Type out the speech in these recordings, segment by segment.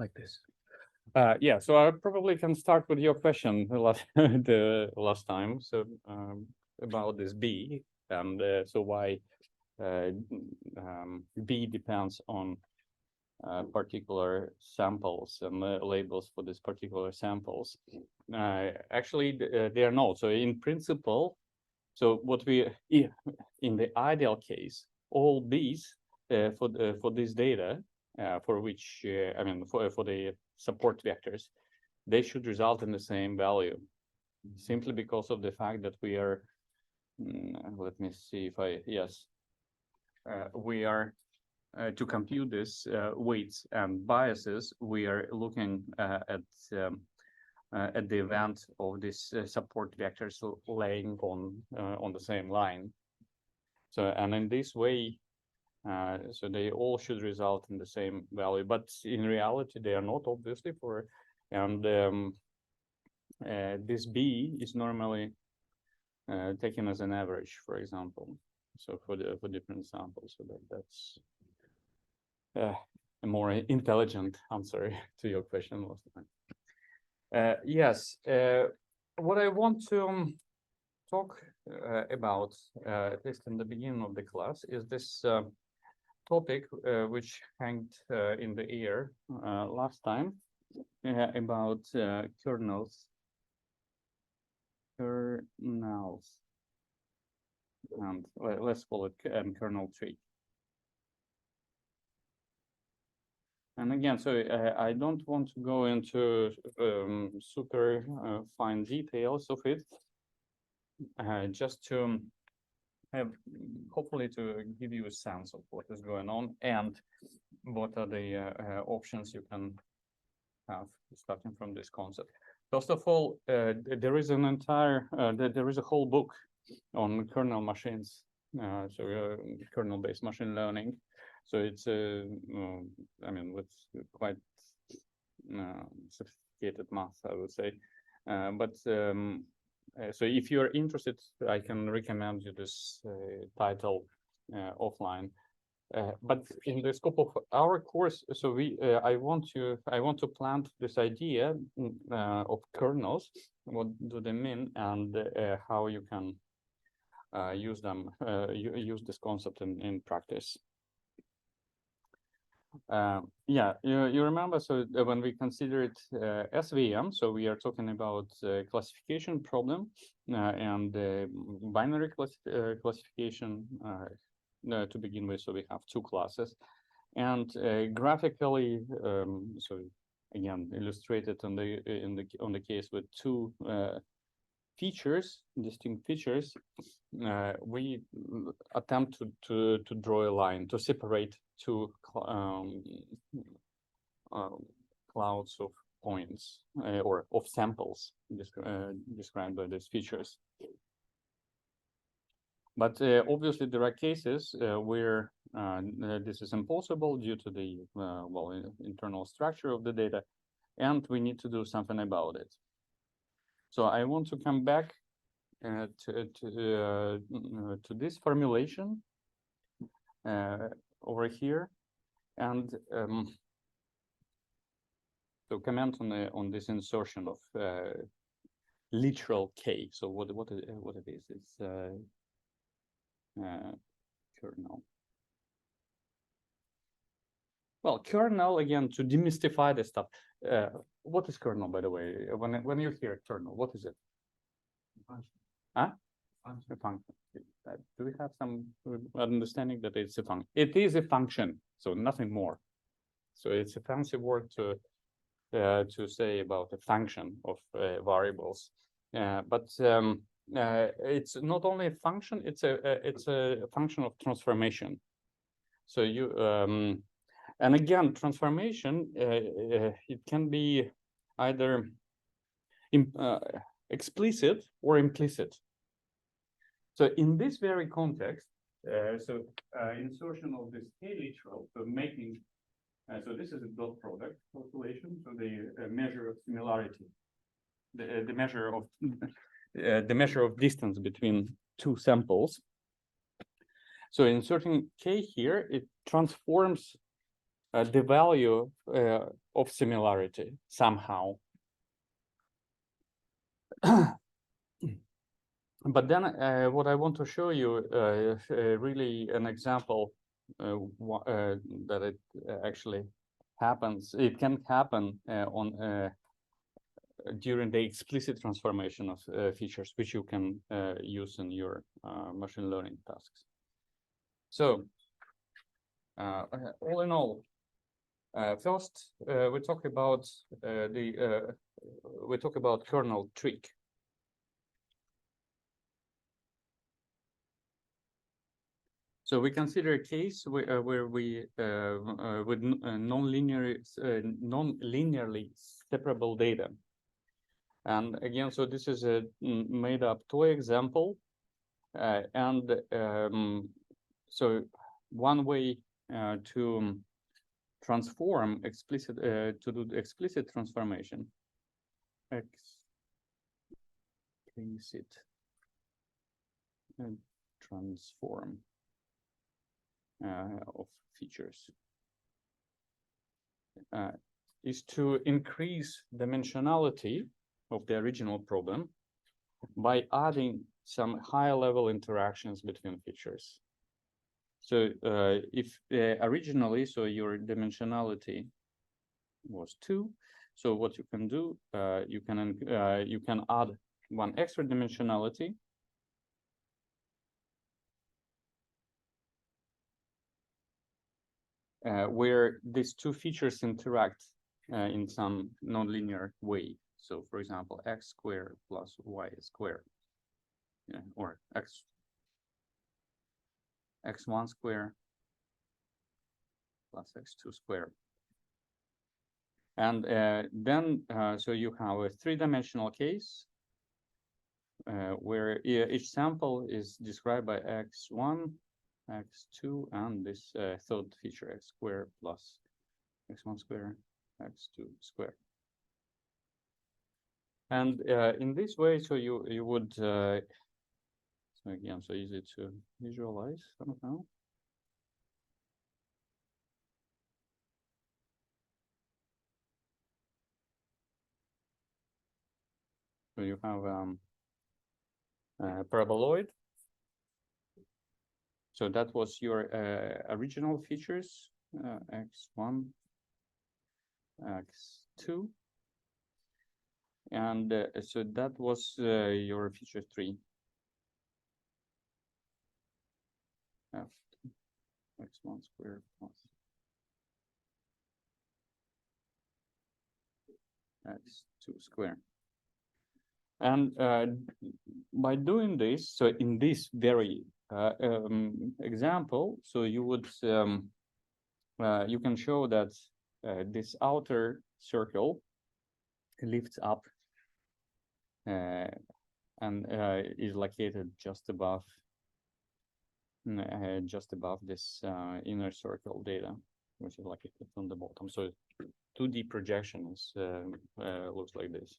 like this. Yeah, so I probably can start with your question the last time. So about this B, and so why B depends on particular samples and labels for these particular samples. Actually, they are not. So in principle, so what we in the ideal case, all B's for this data, for which I mean for the support vectors, they should result in the same value, simply because of the fact that we are. Let me see if I yes. We are to compute this weights and biases. We are looking at the event of this support vectors laying on the same line. So and in this way, so they all should result in the same value, but in reality they are not, obviously. And this B is normally taken as an average, for example. So for different samples, so that's a more intelligent answer to your question last time. Yes, what I want to talk about, at least in the beginning of the class, is this topic which hanged in the air last time about kernels, and let's call it kernel tree. And again, so I don't want to go into super fine details of it, just to have, hopefully, to give you a sense of what is going on and what are the options you can have starting from this concept. First of all, there is an entire, there is a whole book on kernel machines, so kernel-based machine learning. So it's I mean, with quite sophisticated math, I would say. But so if you're interested, I can recommend you this title offline. But in the scope of our course, so I want to plant this idea of kernels. What do they mean, and how you can use them, use this concept in practice. Yeah, you remember, so when we considered SVM, so we are talking about classification problem and binary classification to begin with. So we have two classes, and graphically, so again illustrated on the case with two features, distinct features, we attempt to draw a line to separate two clouds of points or of samples described by these features. But obviously there are cases where this is impossible due to the internal structure of the data, and we need to do something about it. So I want to come back to this formulation over here, and so comment on this insertion of literal K. So what it is? It's kernel. Well, kernel, again, to demystify this stuff. What is kernel, by the way? When you hear kernel, what is it? Function. Huh? Function. A function. Do we have some understanding that it's a function? It is a function, so nothing more. So it's a fancy word to say about a function of variables, but it's not only a function; it's a function of transformation. So you and again, transformation it can be either explicit or implicit. So in this very context, insertion of this K-literal, so making, so this is a dot product calculation, so the measure of similarity, the measure of distance between two samples. So inserting K here, it transforms the value of similarity somehow. But then what I want to show you really an example that it actually happens. It can happen during the explicit transformation of features, which you can use in your machine learning tasks. So all in all, first we talk about kernel trick. So we consider a case where we with non-linearly separable data. And again, so this is a made up toy example. So one way to transform explicit, to do the explicit transformation, explicit transform of features is to increase dimensionality of the original problem by adding some higher level interactions between features. So if originally, so your dimensionality was 2, so what you can do, you can add one extra dimensionality, where these two features interact in some nonlinear way. So, for example, x squared plus y squared, or x1 squared plus x2 squared. And then, so you have a 3-dimensional case where each sample is described by x1, x2, and this third feature, x squared plus x1 squared, x2 squared. And in this way, so you would, so again, so easy to visualize somehow. So you have paraboloid. So that was your original features, x1, x2. And so that was your feature 3. X1 squared plus x2 squared. And by doing this, so in this very example, so you would you can show that this outer circle lifts up and is located just above this inner circle data, which is located on the bottom. So 2D projection is looks like this.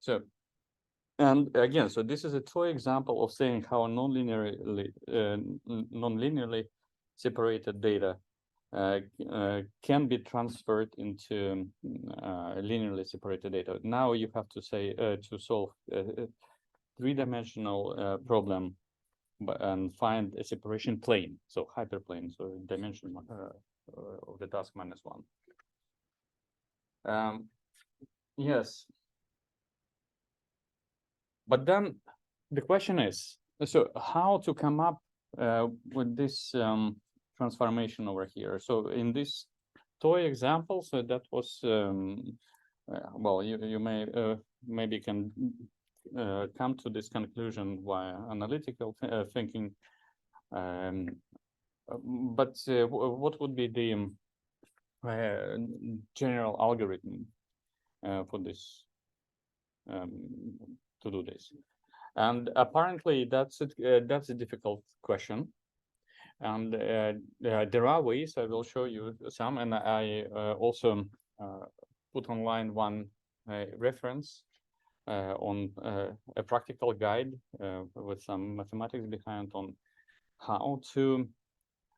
So, and again, so this is a toy example of saying how non-linearly separated data can be transferred into linearly separated data. Now you have to say to solve a 3-dimensional problem and find a separation plane, so hyperplane, so dimension of the task -1. Yes. But then the question is, so how to come up with this transformation over here? So in this toy example, so that was, well, you may maybe can come to this conclusion via analytical thinking. But what would be the general algorithm for this to do this? And apparently that's a difficult question. And there are ways. I will show you some, and I also put online one reference on a practical guide with some mathematics behind on how to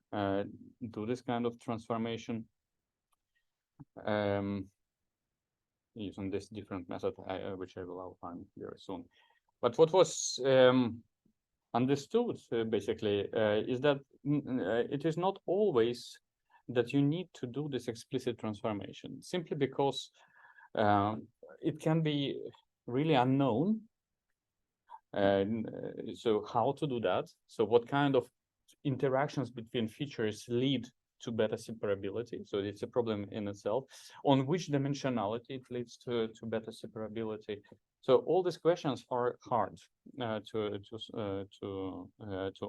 do this kind of transformation. using this different method, which I will outline very soon. But what was understood basically is that it is not always that you need to do this explicit transformation, simply because it can be really unknown. So how to do that? So what kind of interactions between features lead to better separability? So it's a problem in itself. On which dimensionality it leads to better separability? So all these questions are hard to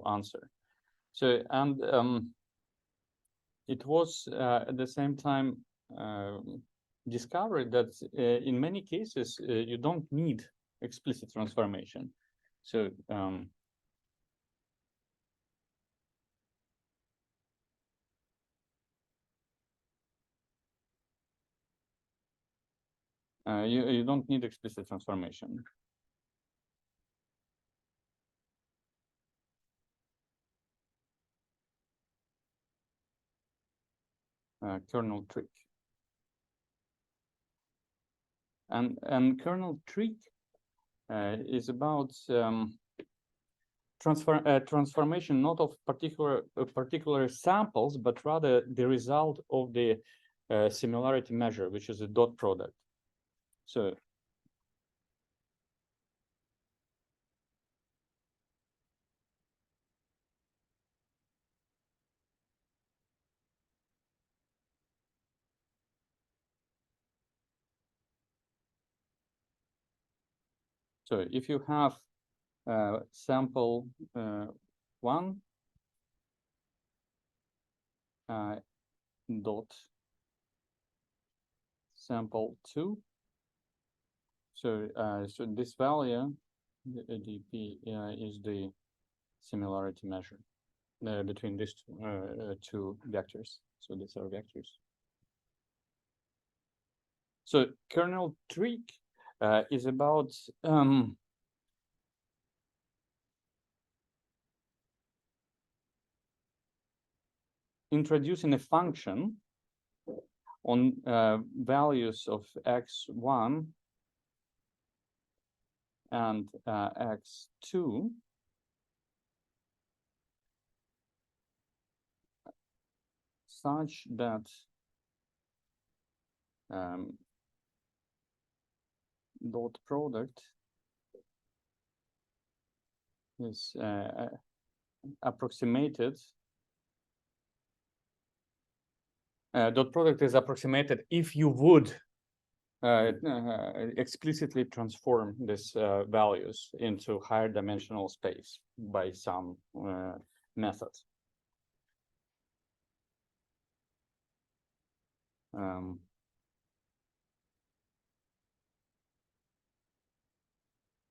answer. So and it was at the same time discovered that in many cases you don't need explicit transformation. So you don't need explicit transformation. Kernel trick. And kernel trick is about transformation not of particular samples, but rather the result of the similarity measure, which is a dot product. So if you have sample 1 dot sample 2, so this value, the dp, is the similarity measure between these two vectors. So these are vectors. So kernel trick is about introducing a function on values of x1 and x2 such that dot product is approximated. Dot product is approximated if you would explicitly transform these values into higher dimensional space by some method.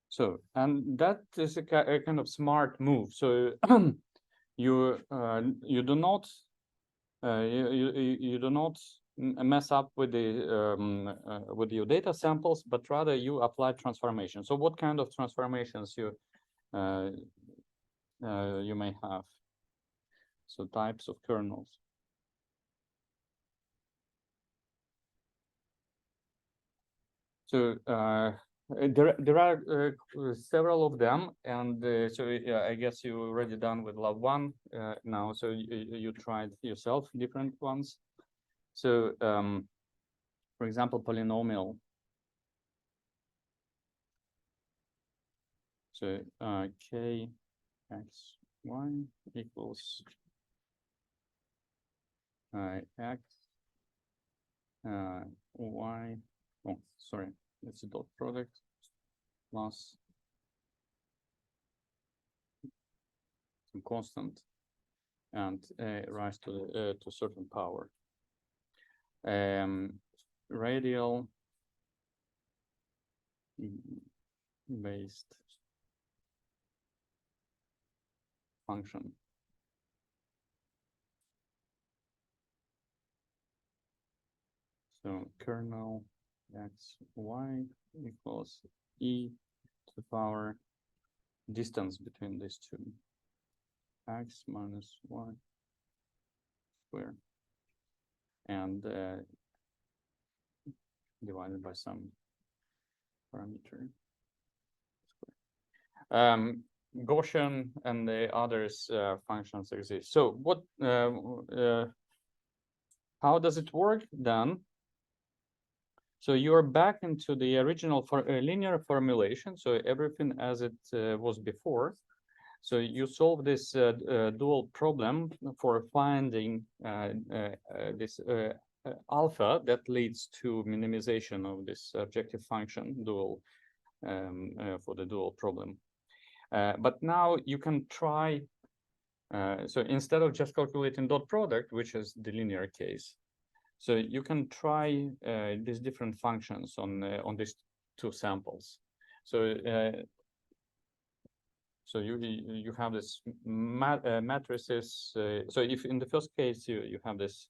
So, and that is a kind of smart move. So you do not you do not mess up with the with your data samples, but rather you apply transformation. So what kind of transformations you may have? So types of kernels. So there are several of them, and so I guess you already done with lab 1 now. So you tried yourself different ones. So for example, polynomial. So k x y equals x y. Oh, sorry, it's a dot product plus some constant and rise to certain power. Radial based function. So kernel x y equals e to the power distance between these two, x minus y squared. And divided by some parameter. Gaussian and the others functions exist. So what? How does it work then? So you're back into the original linear formulation. So everything as it was before. So you solve this dual problem for finding this alpha that leads to minimization of this objective function dual for the dual problem. But now you can try, so instead of just calculating dot product, which is the linear case, so you can try these different functions on these two samples. So so you have this matrices. So if in the first case you have this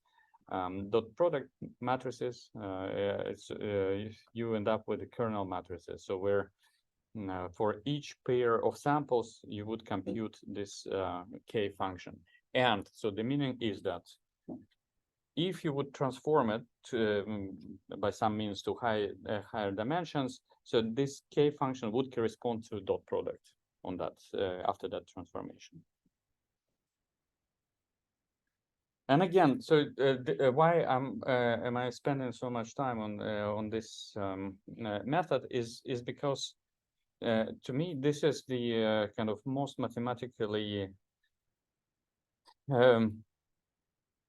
dot product matrices, you end up with the kernel matrices. So where for each pair of samples you would compute this k function. And so the meaning is that if you would transform it to, by some means to higher dimensions, so this k function would correspond to dot product on that after that transformation. And again, so why am I spending so much time on this method is because to me this is the kind of most mathematically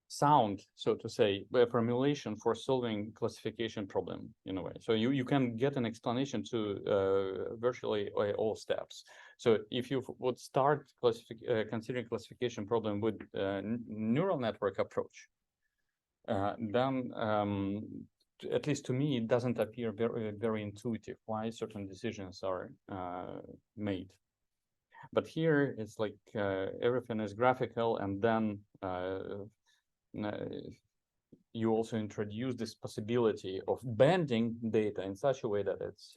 sound, so to say, formulation for solving classification problem in a way. So you can get an explanation to virtually all steps. So if you would start considering classification problem with neural network approach, then at least to me, it doesn't appear very intuitive why certain decisions are made. But here it's like everything is graphical, and then you also introduce this possibility of bending data in such a way that it's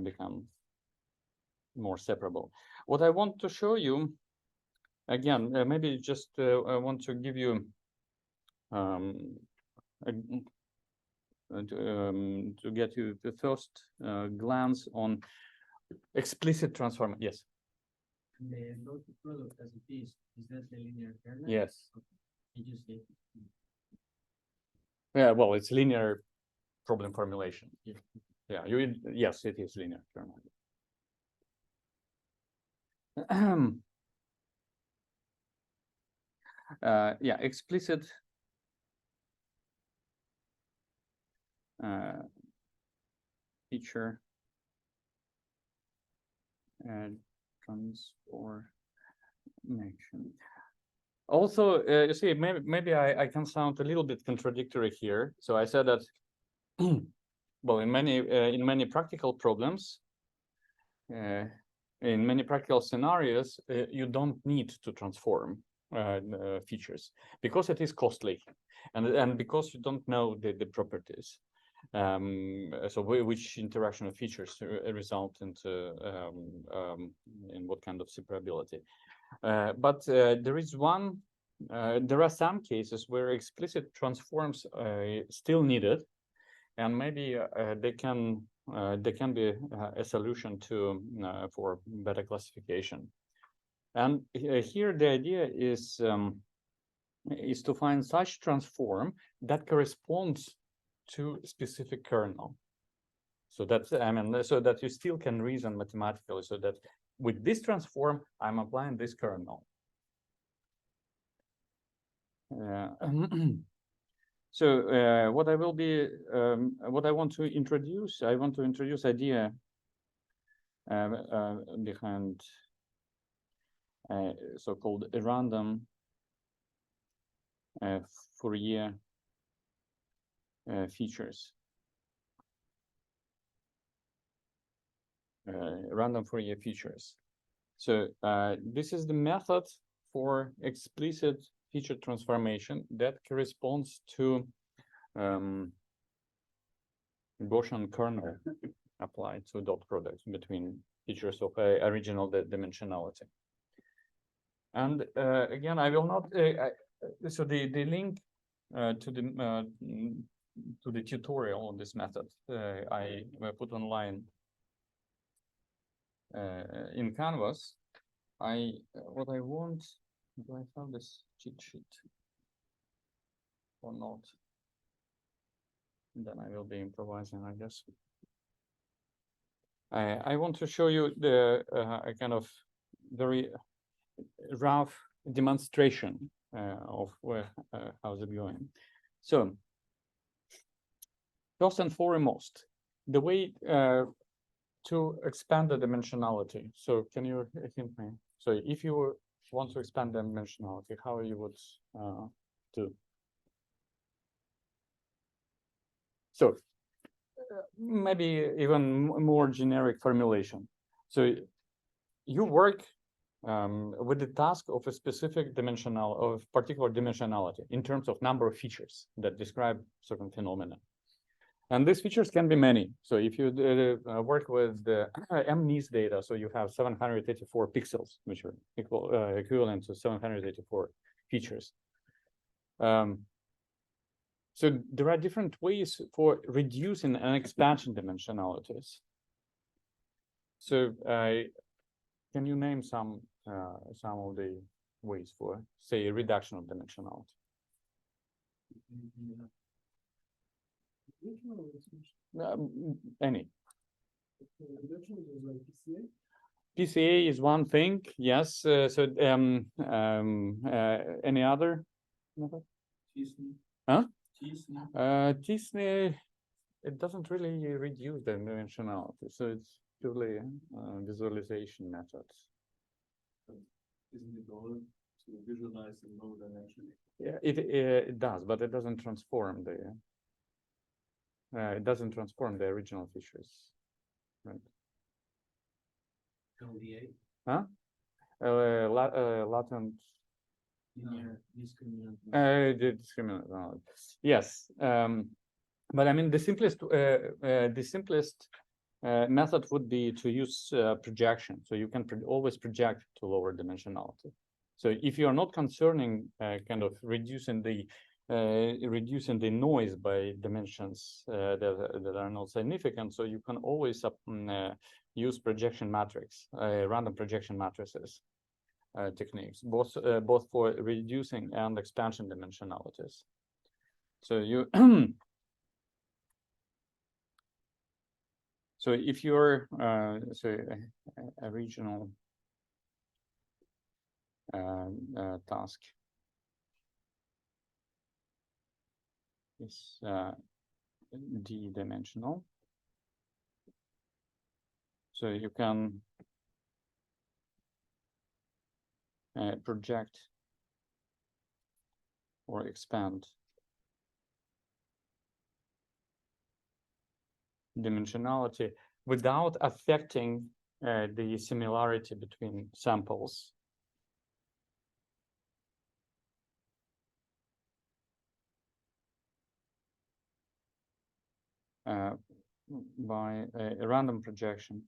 become more separable. What I want to show you, again, maybe just I want to give you to get you the first glance on explicit transform. Yes. The dot product as it is that the linear kernel? Yes. Did you say? Yeah, well, it's linear problem formulation. Yeah, yes, it is linear kernel. Yeah, explicit feature and transformation. Also, you see, maybe I can sound a little bit contradictory here. So I said that, well, in many practical problems, in many practical scenarios, you don't need to transform features because it is costly, and because you don't know the properties. So which interaction of features result into in what kind of separability. But there is there are some cases where explicit transforms still needed, and maybe they can be a solution to for better classification. And here the idea is to find such transform that corresponds to specific kernel. So that's, I mean, so that you still can reason mathematically, so that with this transform, I'm applying this kernel. So what I will be, what I want to introduce idea behind so-called random Fourier features. Random Fourier features. So this is the method for explicit feature transformation that corresponds to Gaussian kernel applied to dot products between features of original dimensionality. And again, I will not. So the link to to the tutorial on this method. I put online in Canvas. What I want. Do I have this cheat sheet or not? Then I will be improvising, I guess. I want to show you the a kind of very rough demonstration of how's it going. So first and foremost, the way to expand the dimensionality. So can you hint me? So if you want to expand the dimensionality, how you would do? So maybe even more generic formulation. So you work with the task of a specific particular dimensionality in terms of number of features that describe certain phenomena. And these features can be many. So if you work with the MNIST data, so you have 784 pixels, which are equivalent to 784 features. So there are different ways for reducing and expansion dimensionalities. So can you name some of the ways for, say, reduction of dimensionality? Any. PCA is one thing, yes. Any other? Huh? T-SNE, it doesn't really reduce the dimensionality, so it's purely visualization methods. Isn't the goal to visualize in low dimension? Yeah, it does, but it doesn't transform the. It doesn't transform the original features, right? LDA. Huh? Latent. Linear discriminant. The discriminant. Yes, but I mean the simplest method would be to use projection. So you can always project to lower dimensionality. So if you are not concerning kind of reducing the noise by dimensions that are not significant, so you can always use projection matrix, random projection matrices techniques, both for reducing and expansion dimensionalities. So you so if you're a regional task is d-dimensional, so you can project or expand dimensionality without affecting the similarity between samples. By a random projection.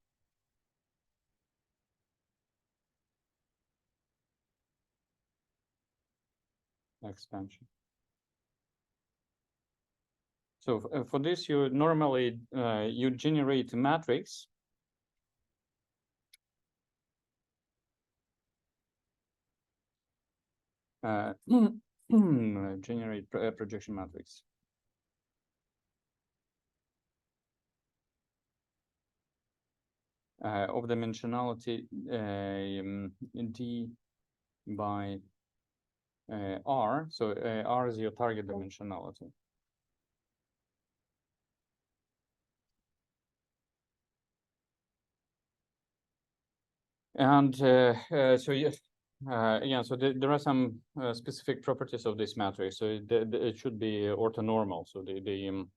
Expansion. So for this, you normally you generate a matrix. Generate projection matrix. Of dimensionality d by r. So r is your target dimensionality. And so yes, yeah. So there are some specific properties of this matrix. So it should be orthonormal. So the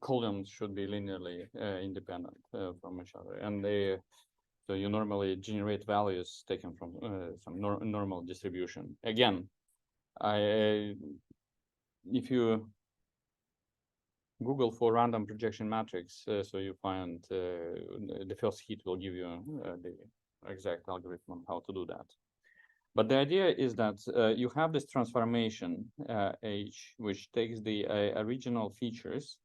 columns should be linearly independent from each other, and so you normally generate values taken from some normal distribution. Again, if you Google for random projection matrix, so you find the first hit will give you the exact algorithm on how to do that. But the idea is that you have this transformation H, which takes the original features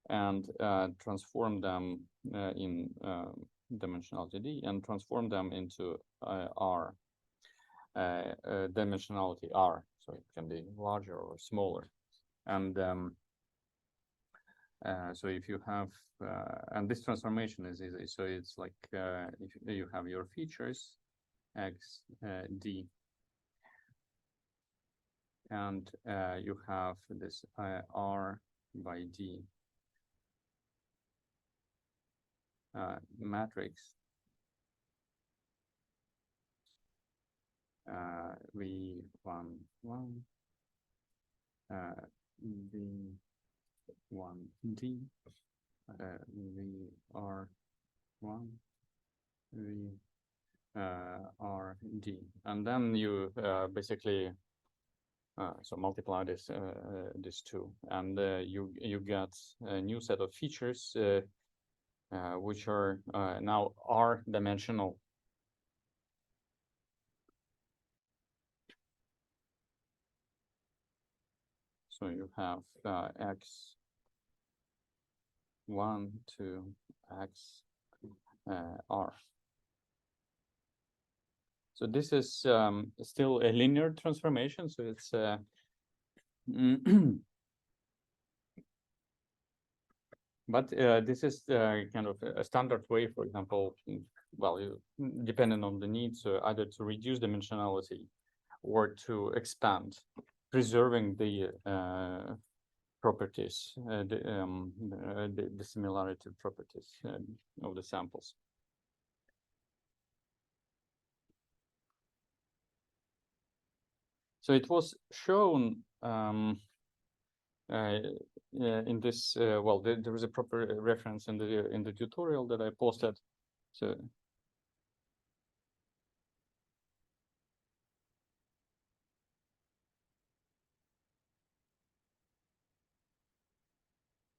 and transform them in dimensionality D and transform them into R, dimensionality R. So it can be larger or smaller. And so if you have, and this transformation is easy. So it's like if you have your features, X, D, and you have this R by D matrix, V1, 1, V1D, VR1, VRD, and then you basically so multiply this these two, and you get a new set of features which are now R-dimensional. So you have X1 to X R. So this is still a linear transformation. So it's but this is kind of a standard way, for example, well, depending on the needs, either to reduce dimensionality or to expand, preserving the properties, the similarity properties of the samples. So it was shown in this. Well, there is a proper reference in the tutorial that I posted. So.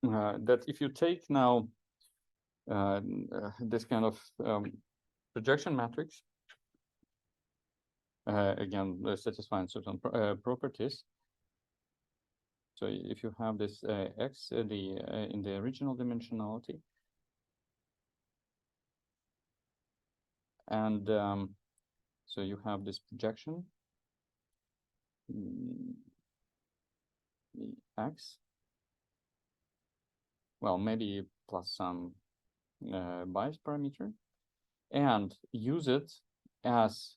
That if you take now this kind of projection matrix, again satisfying certain properties. So if you have this X in the original dimensionality, and so you have this projection X. Well, maybe plus some bias parameter, and use it as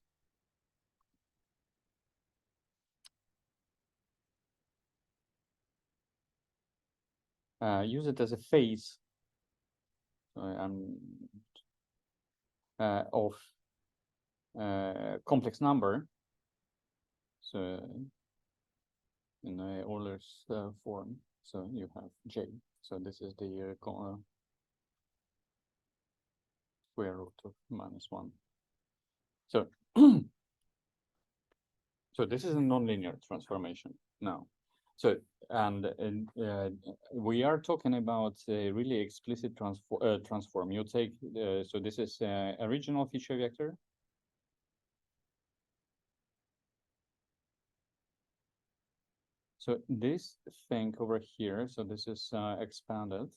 a phase of complex number. So in the Euler's form, so you have J. So this is the square root of -1. So so this is a nonlinear transformation now. So and we are talking about a really explicit transform. You take so this is original feature vector. So this thing over here, so this is expanded.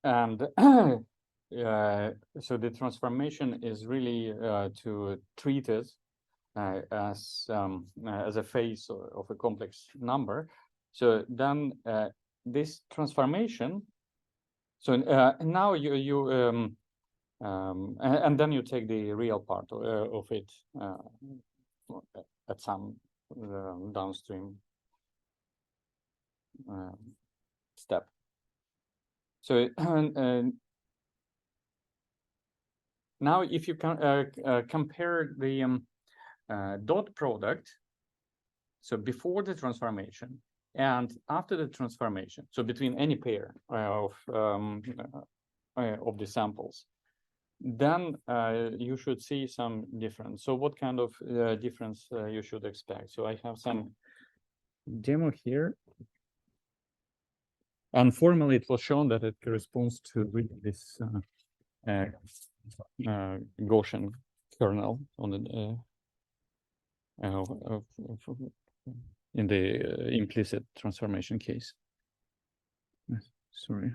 And so the transformation is really to treat it as a phase of a complex number. So then this transformation. So now and then you take the real part of it at some downstream step. So now if you can compare the dot product, so before the transformation and after the transformation, so between any pair of the samples, then you should see some difference. So what kind of difference you should expect? So I have some demo here. And formally, it was shown that it corresponds to really this Gaussian kernel on the in the implicit transformation case. Sorry.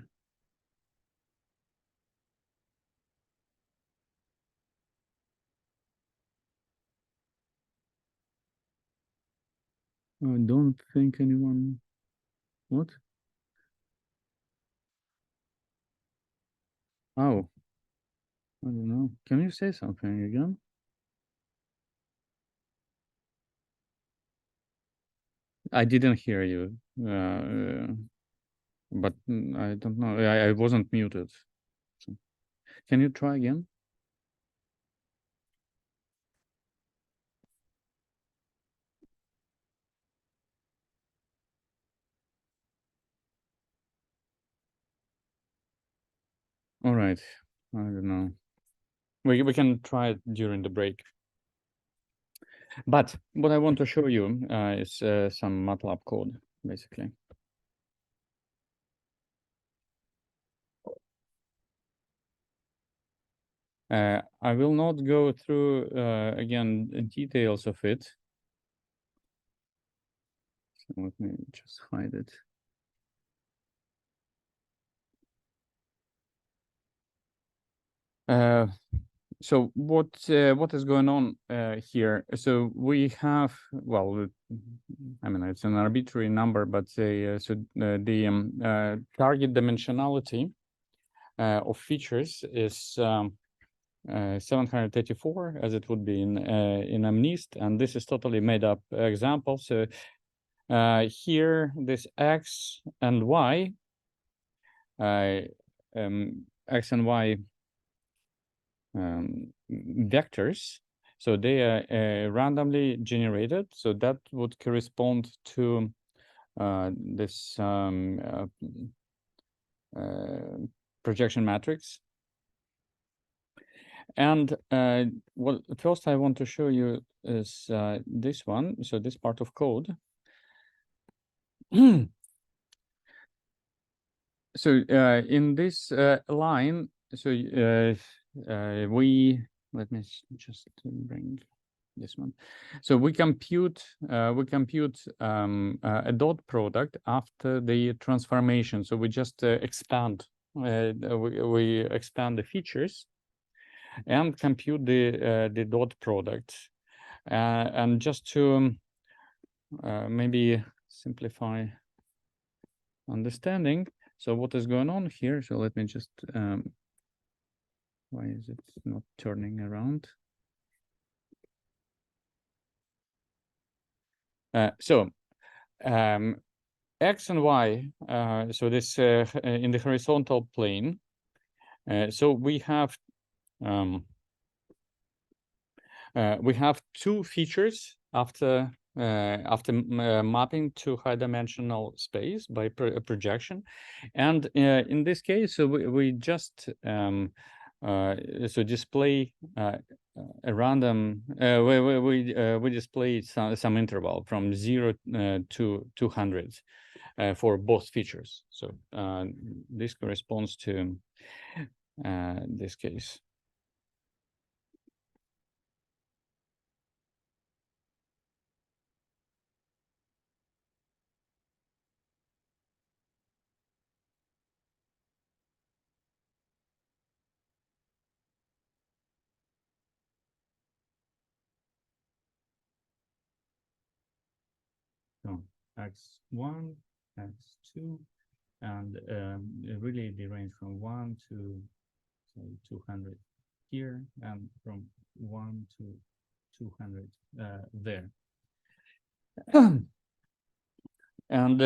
I don't think anyone. What? Oh, I don't know. Can you say something again? I didn't hear you, but I don't know. I wasn't muted. So. Can you try again? All right. I don't know. We can try it during the break. But what I want to show you is some MATLAB code, basically. I will not go through again the details of it. So let me just hide it. So what is going on here? So we have, well, I mean, it's an arbitrary number, but the target dimensionality of features is 734, as it would be in MNIST, and this is totally made up example. So here, this X and Y, X and Y vectors, so they are randomly generated, so that would correspond to this projection matrix. And well, first I want to show you is this one, so this part of code. So in this line, so let me just bring this one. So we compute a dot product after the transformation. So we just expand we expand the features and compute the dot product. And just to maybe simplify understanding. So what is going on here? So let me just, why is it not turning around? So X and Y, so this in the horizontal plane. So we have two features after mapping to high-dimensional space by projection, and in this case, so we just so display a random. We display some interval from 0 to 200 for both features. So this corresponds to this case. So X1, X2, and really the range from 1 to say 200 here, and from 1 to 200 there. And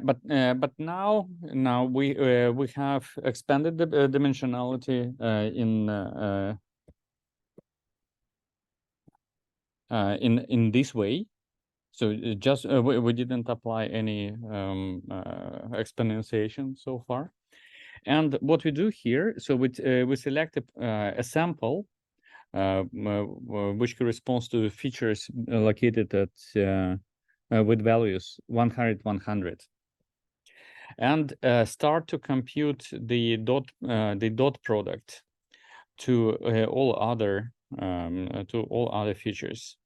but now we have expanded the dimensionality in this way. So just we didn't apply any exponentiation so far. And what we do here, so we select a sample which corresponds to features located at with values 100, 100. And start to compute the dot product to all other features,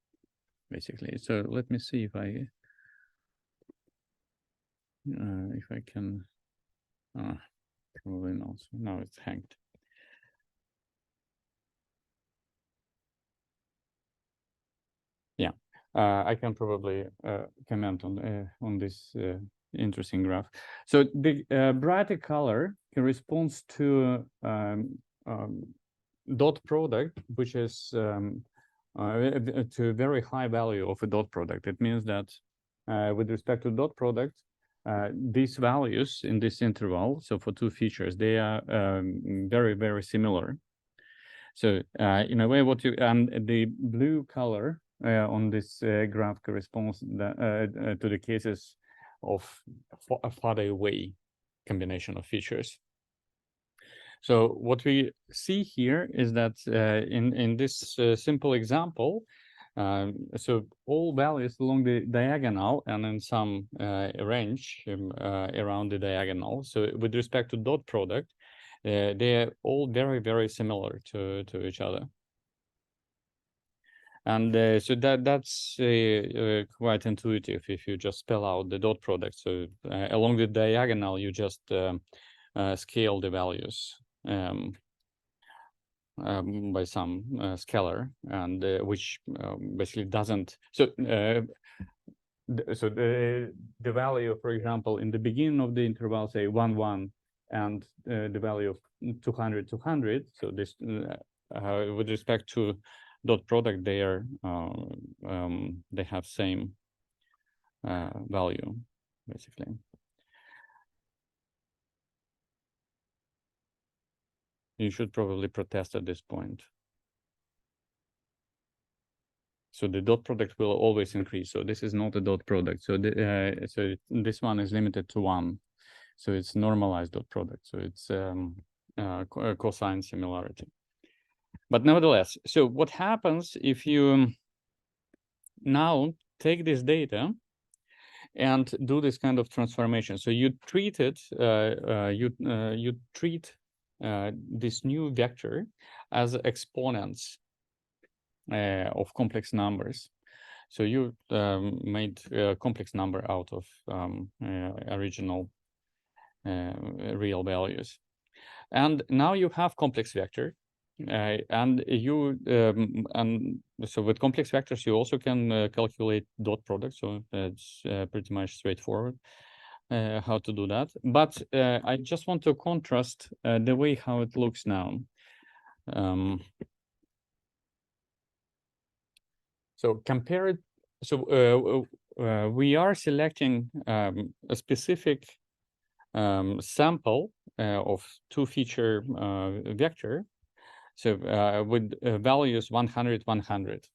basically. So let me see if I can. Probably not. No, it's hanged. Yeah, I can probably comment on this interesting graph. So the brighter color corresponds to dot product, which is to a very high value of a dot product. It means that with respect to dot product, these values in this interval, so for two features, they are very, very similar. So in a way, what you and the blue color on this graph corresponds to the cases of a farther away combination of features. So what we see here is that in this simple example, so all values along the diagonal and in some range around the diagonal. So with respect to dot product, they're all very, very similar to each other. And so that's quite intuitive if you just spell out the dot product. So along the diagonal, you just scale the values by some scalar, and which basically doesn't. So the value, for example, in the beginning of the interval, say 1, 1, and the value of 200, 200. So this, with respect to dot product, they are they have same value, basically. You should probably protest at this point. So the dot product will always increase. So this is not a dot product. So so this one is limited to 1. So it's normalized dot product. So it's cosine similarity. But nevertheless, so what happens if you now take this data and do this kind of transformation? So you treat it, you treat this new vector as exponents of complex numbers. So you made a complex number out of original real values. And now you have complex vector. And you and so with complex vectors, you also can calculate dot product. So it's pretty much straightforward how to do that. But I just want to contrast the way how it looks now. So compare it. So we are selecting a specific sample of two-feature vector. So with values 100, 100,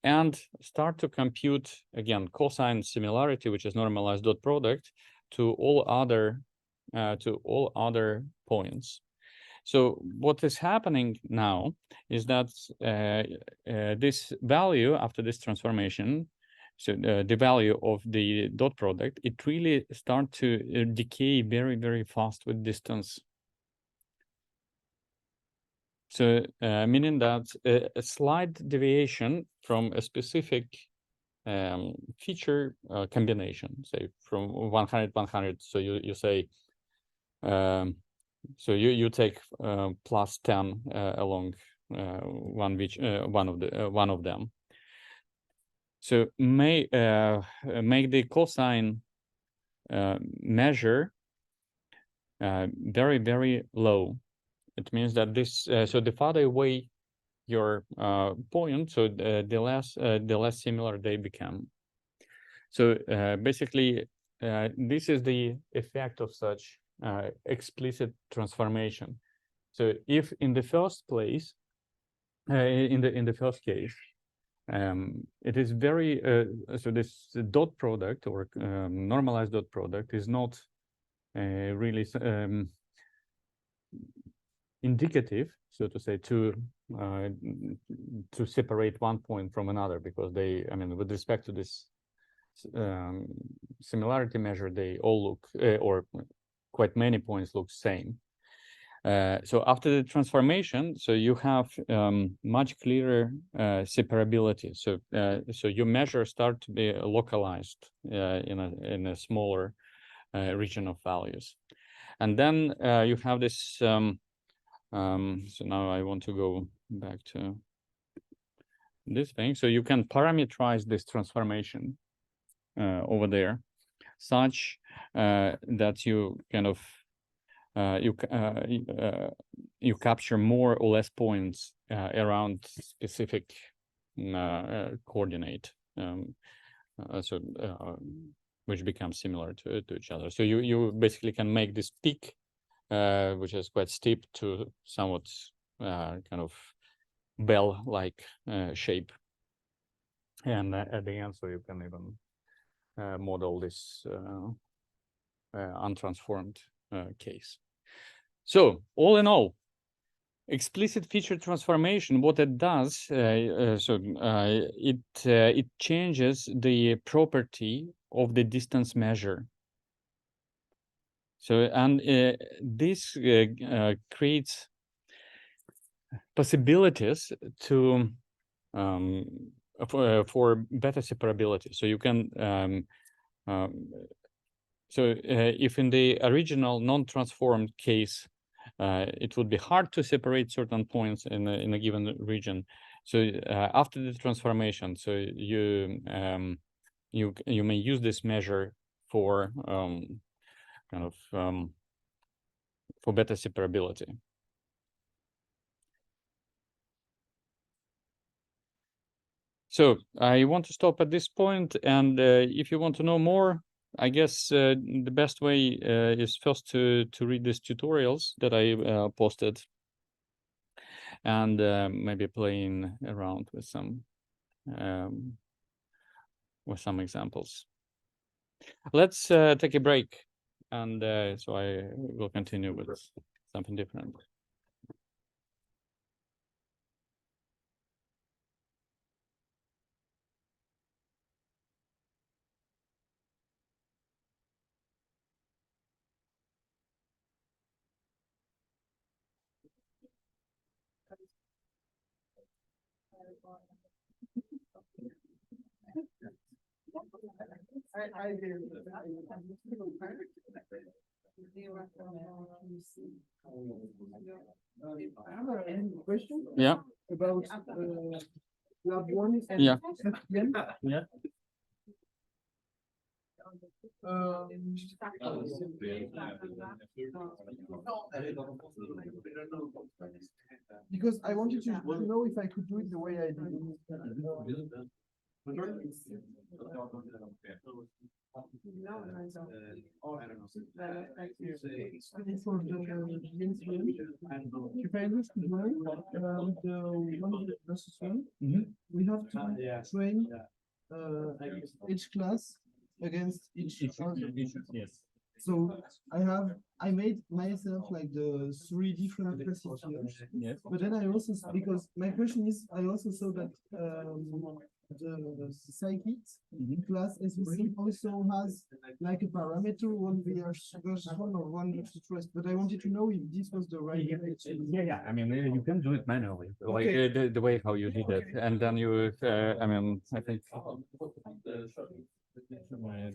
and start to compute again cosine similarity, which is normalized dot product, to all other points. So what is happening now is that this value after this transformation, so the value of the dot product, it really starts to decay very, very fast with distance. So meaning that a slight deviation from a specific feature combination, say from 100, 100. So you say, so you take plus 10 along one of them. So make the cosine measure very, very low. It means that this so the farther away your point, so the less similar they become. So basically, this is the effect of such explicit transformation. So if in the first place, in the first case, it is very so this dot product or normalized dot product is not really indicative, so to say, to separate one point from another, because they, I mean, with respect to this similarity measure, they all look, or quite many points look same. So after the transformation, so you have much clearer separability. So your measures start to be localized in a smaller region of values, and then you have this. So now I want to go back to this thing. So you can parameterize this transformation over there, such that you kind of you capture more or less points around specific coordinate, which becomes similar to each other. So you basically can make this peak, which is quite steep, to somewhat kind of bell-like shape, and at the end, so you can even model this untransformed case. So all in all, explicit feature transformation, what it does, it changes the property of the distance measure. So, and this creates possibilities to for better separability. So you can if in the original non-transformed case, it would be hard to separate certain points in a given region. So after the transformation, so you may use this measure for kind of for better separability. So I want to stop at this point, and if you want to know more, I guess the best way is first to read these tutorials that I posted, and maybe playing around with some examples. Let's take a break, and so I will continue with something different. I have a question. Yeah. About lab 1 and Yeah. SFPN. Yeah. Because I wanted to know if I could do it the way I did If I understood well, with the 1 versus 1, we have to train each class against each other. Yes. So I made myself like the 3 different classifiers. Yes. But then I also, because my question is, I also saw that the psychic class SVC also has like a parameter 1 versus 1 or 1 versus rest. But I wanted to know if this was the right way to. Yeah. I mean, you can do it manually. Like Okay. the way how you did it, and then you, I mean, I think.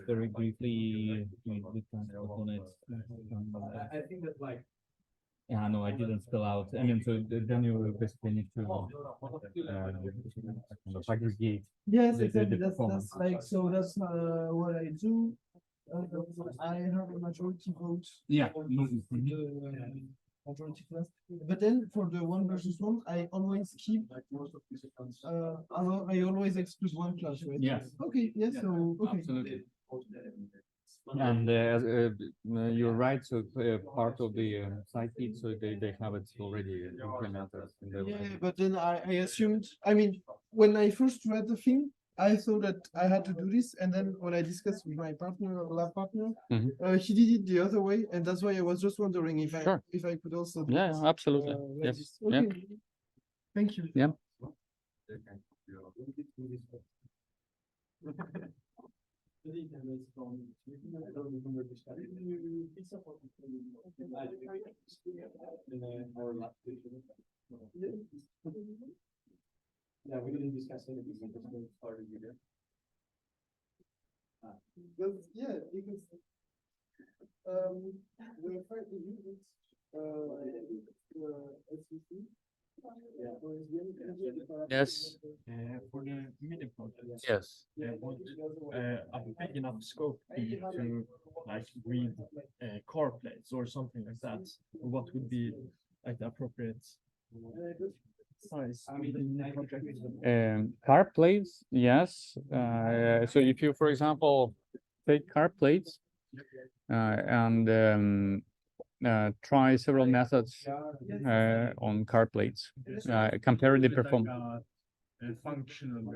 Very briefly, the transport on it. I think that like. Yeah, no, I didn't spell out. I mean, so then you basically need to kind of aggregate. Yes, the exactly. That's performance. like, so that's what I do. I have a majority vote. Yeah. For the majority class. But then for the 1 versus 1, I always keep. I always exclude 1 class, right? Yes. Okay. Yes. So okay. Absolutely. And you're right. So part of the site feed, so they have it already implemented. In the Yeah, but then I assumed. I mean, when I first read the thing, I thought that I had to do this, and then when I discussed with my lab partner, he did it the other way, and that's why I was just wondering if I could also. Do Yeah, this, absolutely. like Yes. this. Okay. Thank you. Yeah. Yeah, we didn't discuss anything, we just started here. Because, yeah, because, we're trying to use it, SVC. Yeah. Yes, For the meeting project. yes. Would a big enough scope be to like read car plates or something like that? Or what would be like the appropriate size of the mini project? Car plates, yes. So if you, for example, take car plates and try several methods on car plates, compare the performance. A functional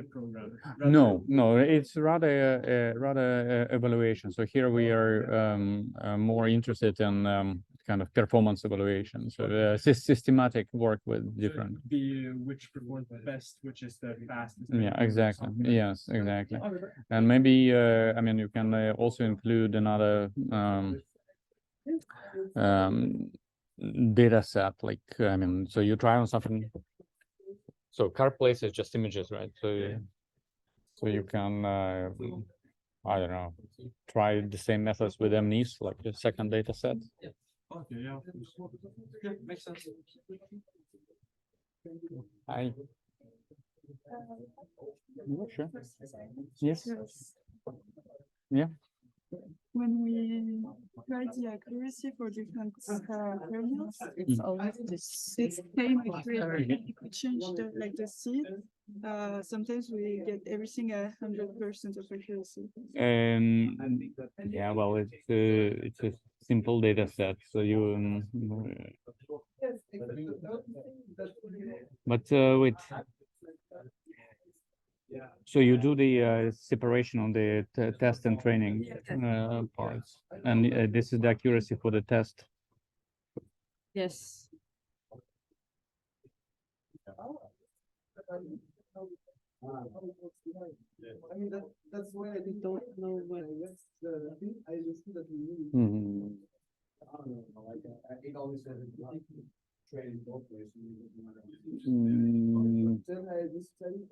program. No, no, it's rather evaluation. So here we are more interested in kind of performance evaluation. So systematic work with different. Which performs the best, which is the fastest. Yeah, exactly. Yes, exactly. And maybe I mean you can also include another data set, like I mean, so you try on something. So car plates is just images, right? So you can I don't know, try the same methods with MNIST, like the second data set. Okay, yeah. Yeah, makes sense. I sure. Yes. Yeah. When we try the accuracy for different kernels, it's always the same accuracy. We could change the seed. Sometimes we get everything 100% of accuracy. Yeah, well, it's a simple data set, so you but wait. So you do the separation on the test and training parts, and this is the accuracy for the test. Yes. I mean, that's why I don't know when that's the thing, I just see that we need. Mhm. I don't know, like, it always says it's like training both ways. Then I just tell you.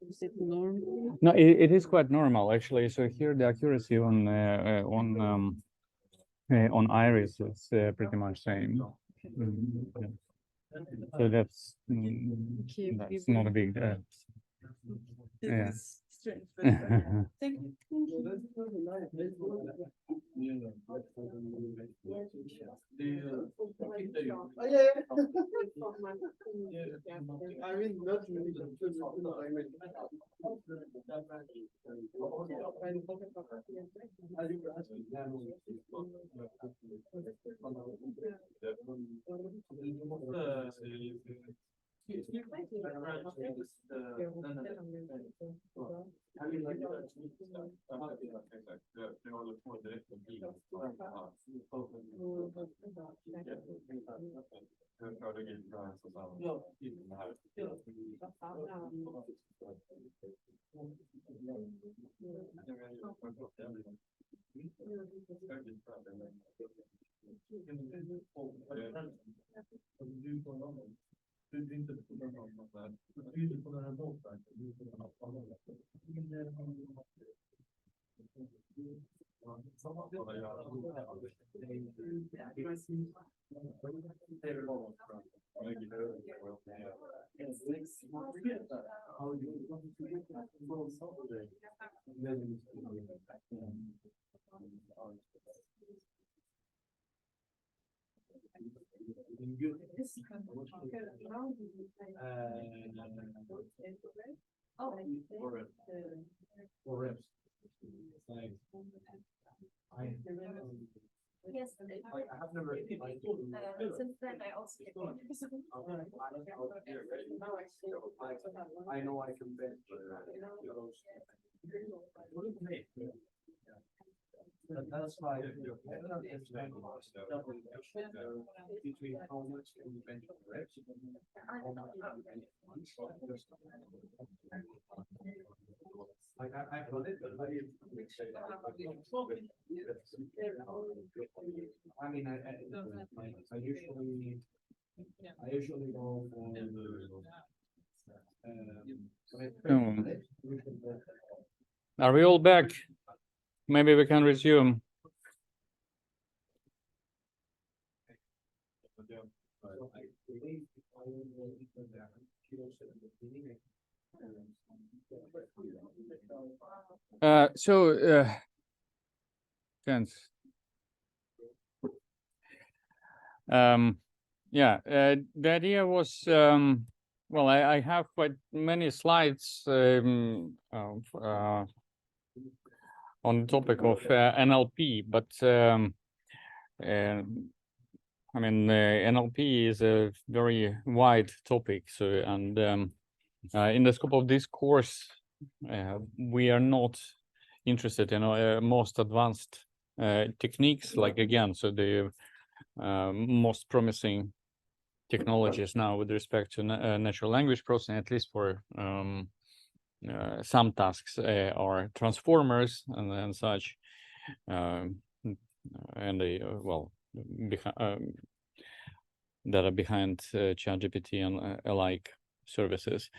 Is it normal? No, it is quite normal actually. So here the accuracy on Iris is pretty much same. Yeah. So that's that's not a big. Yeah. It's strange, but thank you. Oh, yeah. I mean, not really, because, I mean. Yes. Like, I have never. Since then, I also. I know I can bet. That's why. Between how much can you bench reps? Like, usually go for Are we all back? Maybe we can resume. Thanks. Yeah, the idea was, well, I have quite many slides on the topic of NLP, but I mean, NLP is a very wide topic. So, and in the scope of this course, we are not interested in most advanced techniques, like again, so the most promising technologies now with respect to natural language processing, at least for some tasks, are transformers and such, and they well that are behind ChatGPT and alike services.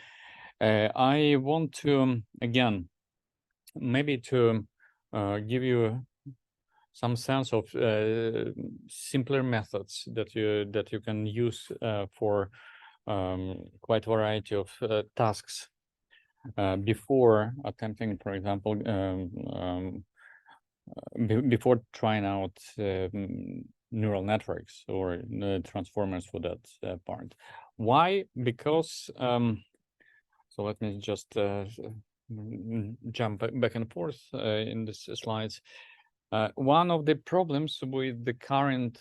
I want to again maybe to give you some sense of simpler methods that you can use for quite a variety of tasks before attempting, for example, before trying out neural networks or transformers for that part. Why? Because so let me just jump back and forth in these slides. One of the problems with the current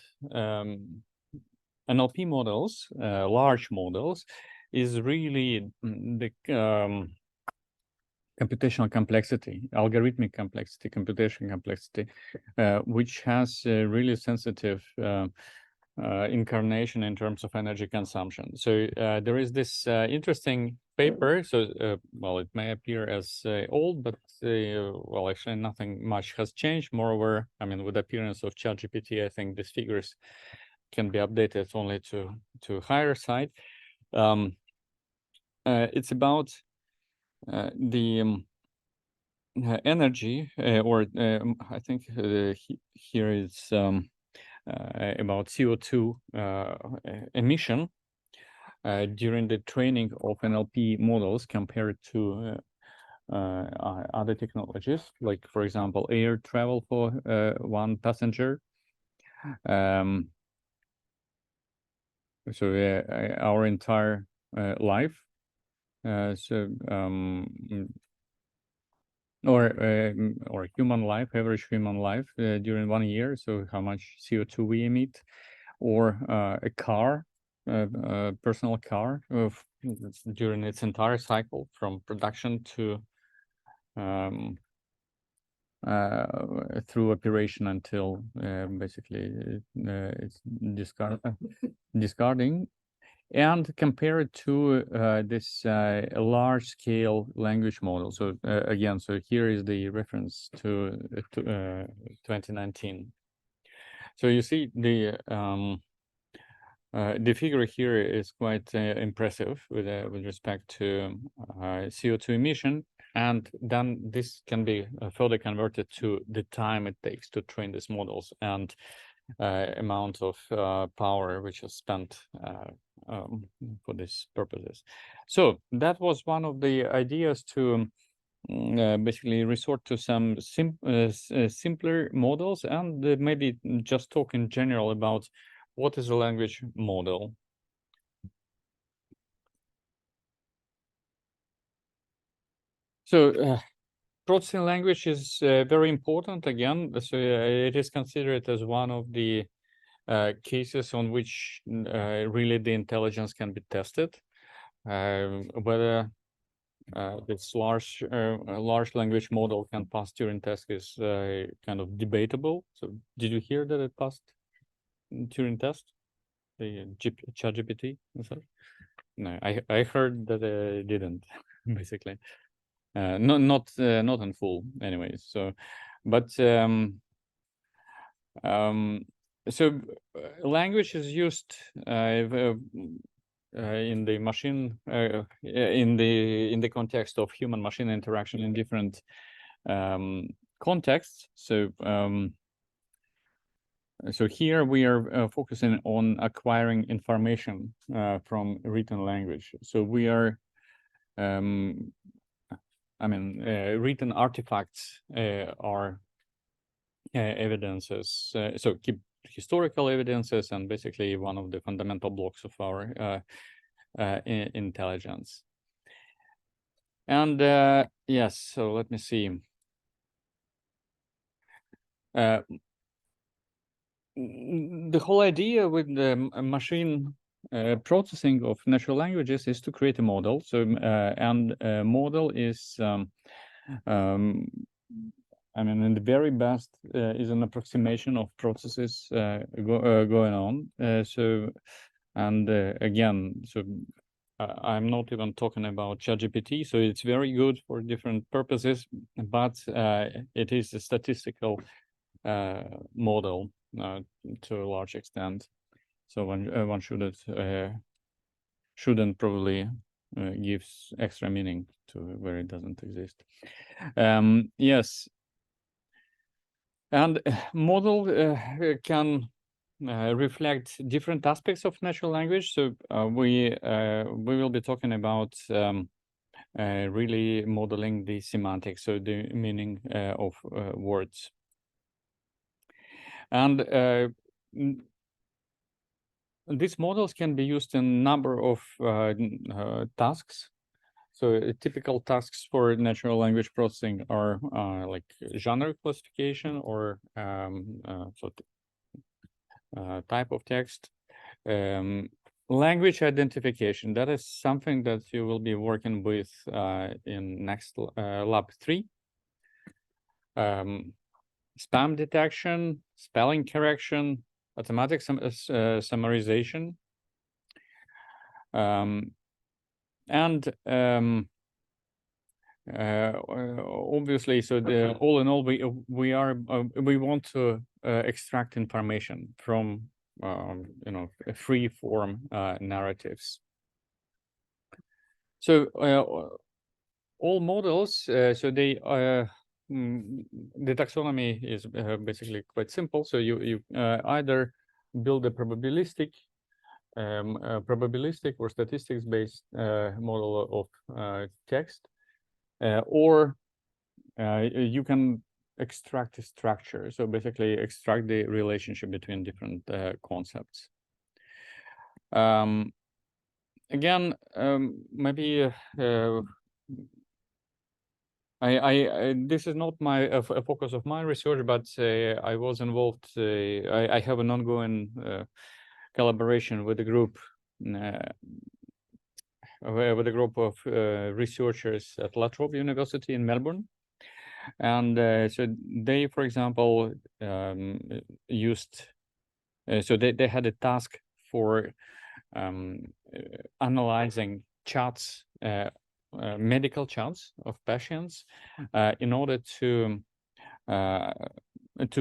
NLP models, large models, is really the computational complexity, algorithmic complexity, computation complexity, which has a really sensitive incarnation in terms of energy consumption. So there is this interesting paper. So well, it may appear as old, but well, actually nothing much has changed. Moreover, I mean, with the appearance of ChatGPT, I think these figures can be updated only to higher side. It's about the energy, or I think here is about CO2 emission during the training of NLP models compared to other technologies, like, for example, air travel for one passenger. So our entire life. Or human life, average human life during 1 year. So how much CO2 we emit, or a car, personal car, during its entire cycle from production to through operation until basically it's discarding. And compare it to this large-scale language model. So again, so here is the reference to 2019. So you see the figure here is quite impressive with respect to CO2 emission, and then this can be further converted to the time it takes to train these models and amount of power which is spent for these purposes. So that was one of the ideas to basically resort to some simpler models, and maybe just talk in general about what is a language model. So processing language is very important. Again, so it is considered as one of the cases on which really the intelligence can be tested. Whether this large language model can pass Turing test is kind of debatable. So did you hear that it passed Turing test, the ChatGPT? No, I heard that it didn't, basically. not in full, anyways. So, but so language is used in the machine in the context of human-machine interaction in different contexts. So so here we are focusing on acquiring information from written language. So we are I mean, written artifacts are evidences. So keep historical evidences, and basically one of the fundamental blocks of our intelligence. And yes, so let me see. The whole idea with the machine processing of natural languages is to create a model. So and a model is I mean, in the very best is an approximation of processes going on. So, and again, so I'm not even talking about ChatGPT. So it's very good for different purposes, but it is a statistical model to a large extent. So one shouldn't probably gives extra meaning to where it doesn't exist. Yes. And model can reflect different aspects of natural language. So we will be talking about really modeling the semantics, so the meaning of words. And these models can be used in a number of tasks. So typical tasks for natural language processing are like genre classification or type of text. Language identification, that is something that you will be working with in next lab 3. Spam detection, spelling correction, automatic summarization. And obviously, so all in all, we want to extract information from you know, free form narratives. So all models, so they the taxonomy is basically quite simple. So you either build a probabilistic or statistics-based model of text, or you can extract a structure. So basically extract the relationship between different concepts. Again, maybe this is not my a focus of my research, but I was involved. I have an ongoing collaboration with a group of researchers at La Trobe University in Melbourne, and so they, for example, used. So they had a task for analyzing charts, medical charts of patients, in order to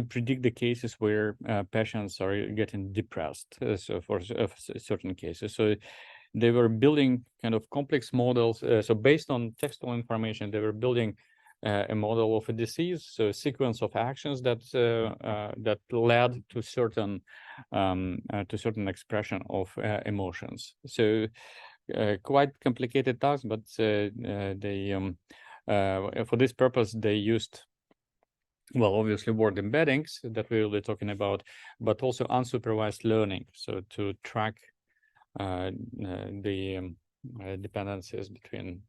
predict the cases where patients are getting depressed. So for certain cases, so they were building kind of complex models. So based on textual information, they were building a model of a disease, so a sequence of actions that that led to certain expression of emotions. So quite complicated task, but they for this purpose they used, well, obviously word embeddings that we will be talking about, but also unsupervised learning, so to track the dependencies between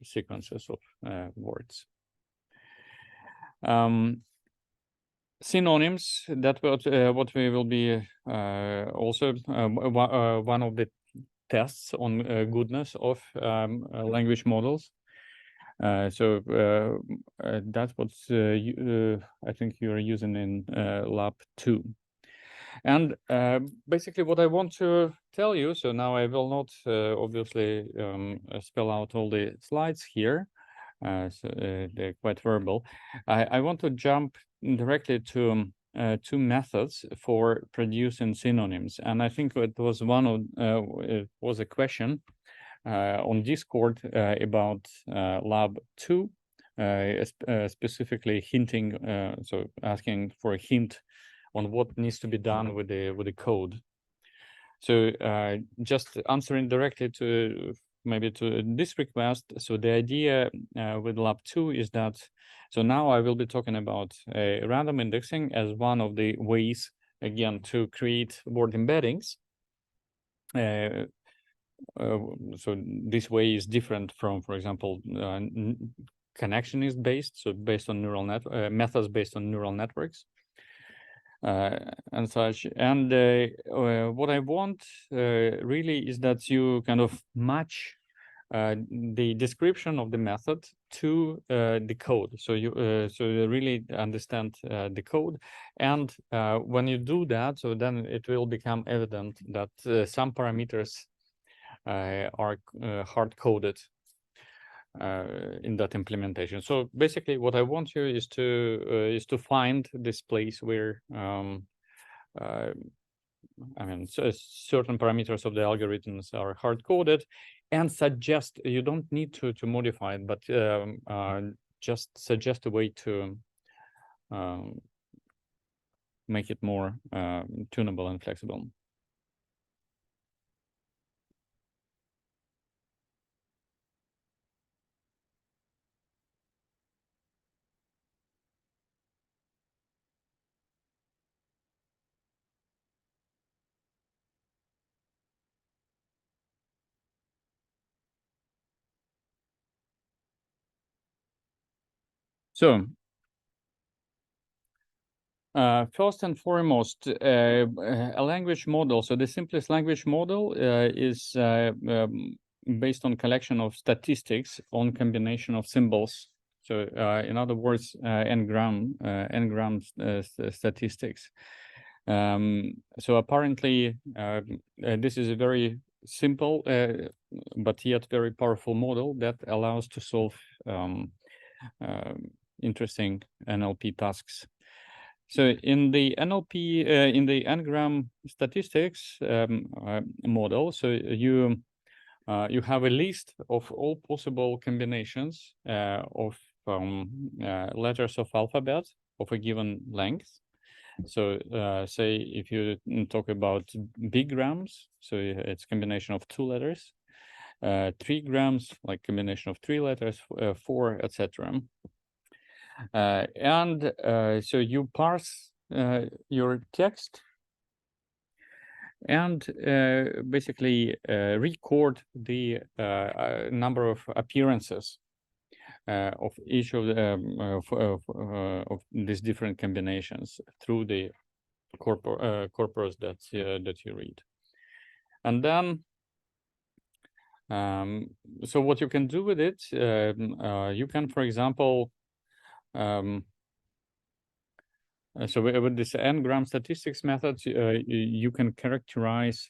sequences of words. Synonyms, that what we will be also one of the tests on goodness of language models. So that's what I think you are using in lab 2. And basically what I want to tell you, so now I will not obviously spell out all the slides here, So they're quite verbal. I want to jump directly to two methods for producing synonyms, and I think it was it was a question on Discord about lab 2, specifically hinting, so asking for a hint on what needs to be done with the code. So just answering directly to maybe to this request. So the idea with lab 2 is that, so now I will be talking about random indexing as one of the ways, again, to create word embeddings. So this way is different from, for example, connectionist based, so based on neural net methods based on neural networks and such. And what I want really is that you kind of match the description of the method to the code, so you really understand the code. And when you do that, so then it will become evident that some parameters are hard-coded in that implementation. So basically, what I want you is to find this place where I mean, certain parameters of the algorithms are hard-coded, and suggest, you don't need to modify it, but just suggest a way to make it more tunable and flexible. So first and foremost, a language model. So the simplest language model is based on collection of statistics on combination of symbols. So in other words, n-gram statistics. So apparently, this is a very simple but yet very powerful model that allows to solve interesting NLP tasks. So in the NLP, in the n-gram statistics model, so you have a list of all possible combinations of letters of alphabet of a given length. So say if you talk about big grams, so it's combination of 2 letters, 3 grams, like combination of 3 letters, 4, etc. And so you parse your text and basically record the number of appearances of each of the of these different combinations through the corpus that you read. And then so what you can do with it, you can, for example, so with this n-gram statistics method, you can characterize,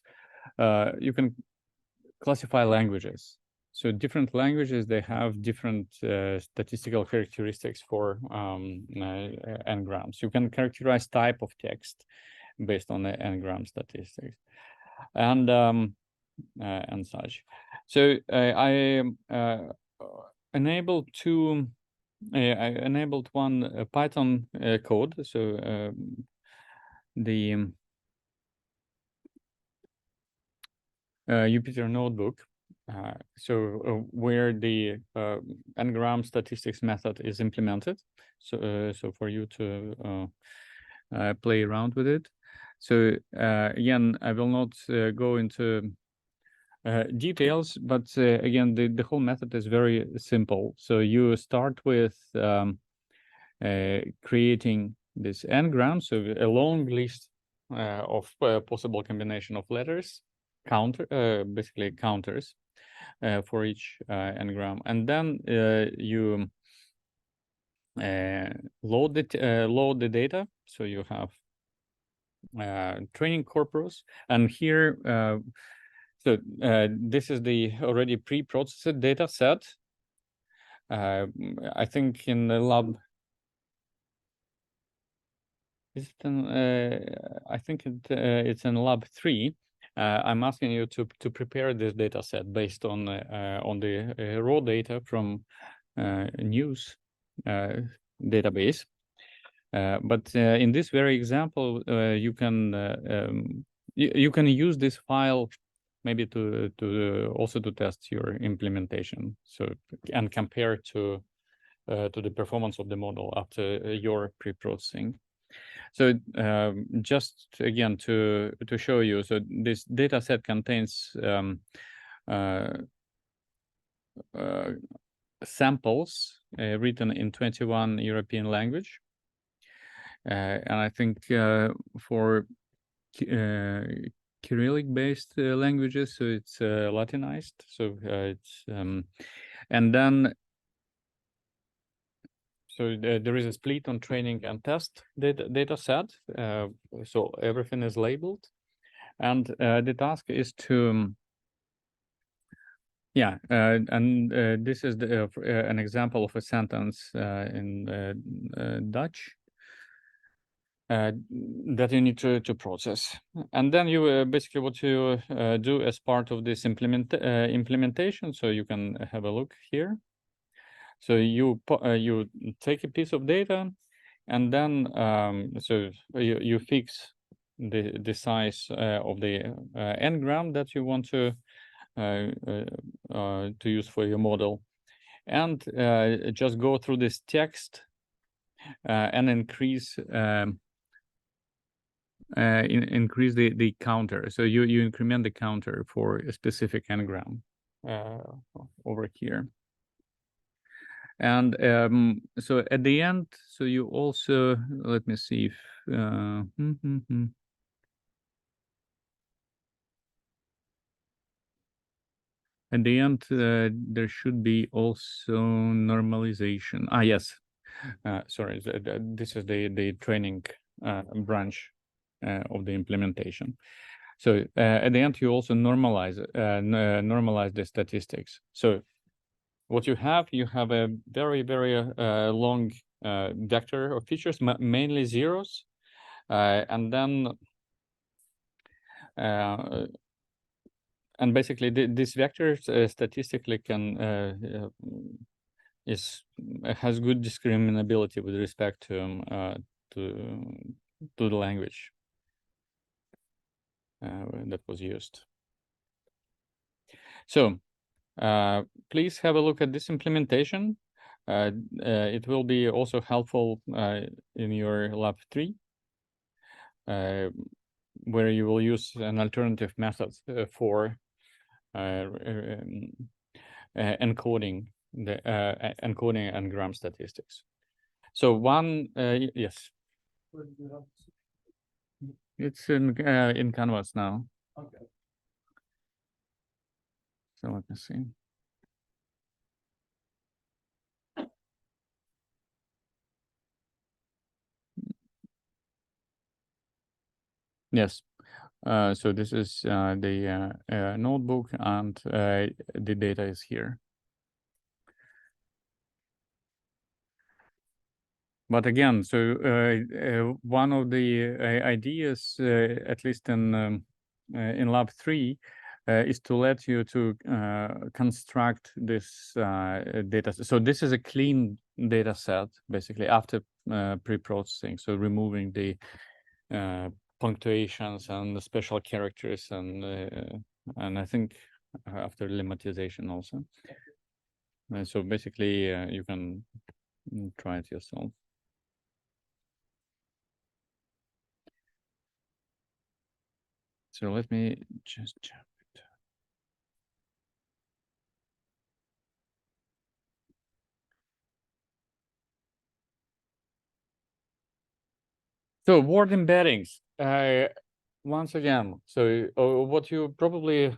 you can classify languages. So different languages, they have different statistical characteristics for n-grams. You can characterize type of text based on the n-gram statistics, and such. So I enabled two. I enabled one Python code. So the Jupyter Notebook. So where the n-gram statistics method is implemented. So so for you to play around with it. So again, I will not go into details, but again, the whole method is very simple. So you start with creating this n-gram, so a long list of possible combination of letters, basically counters for each n-gram, and then you load the data. So you have training corpus, and here so this is the already pre-processed data set. I think in the lab, I think it's in lab 3. I'm asking you to prepare this data set based on the raw data from news database. But in this very example, you can you can use this file maybe to also to test your implementation. So and compare to the performance of the model after your pre-processing. So just again to show you, so this data set contains samples written in 21 European language. And I think for Cyrillic-based languages, so it's Latinized. So it's and then so there is a split on training and test data set. So everything is labeled, and the task is to and this is an example of a sentence in Dutch. That you need to process, and then you basically what you do as part of this implementation. So you can have a look here. So you take a piece of data, and then so you fix the size of the n-gram that you want to use for your model, and just go through this text and increase. Increase the counter. So you increment the counter for a specific n-gram over here. And so at the end, so you also, let me see if at the end there should be also normalization. Yes, sorry, this is the training branch of the implementation. So at the end, you also normalize the statistics. So what you have a very long vector of features, mainly zeros, and then and basically this vector statistically can has good discriminability with respect to the language that was used. So please have a look at this implementation. It will be also helpful in your lab 3, where you will use an alternative method for encoding n-gram statistics. So one, yes. It's in Canvas now. Okay. So let me see. Yes. So this is the notebook, and the data is here. But again, so one of the ideas, at least in lab 3, is to let you to construct this data. So this is a clean data set, basically after pre-processing. So removing the punctuations and the special characters, and I think after lemmatization also. So basically, you can try it yourself. So let me just jump it. So word embeddings. Once again, so what you probably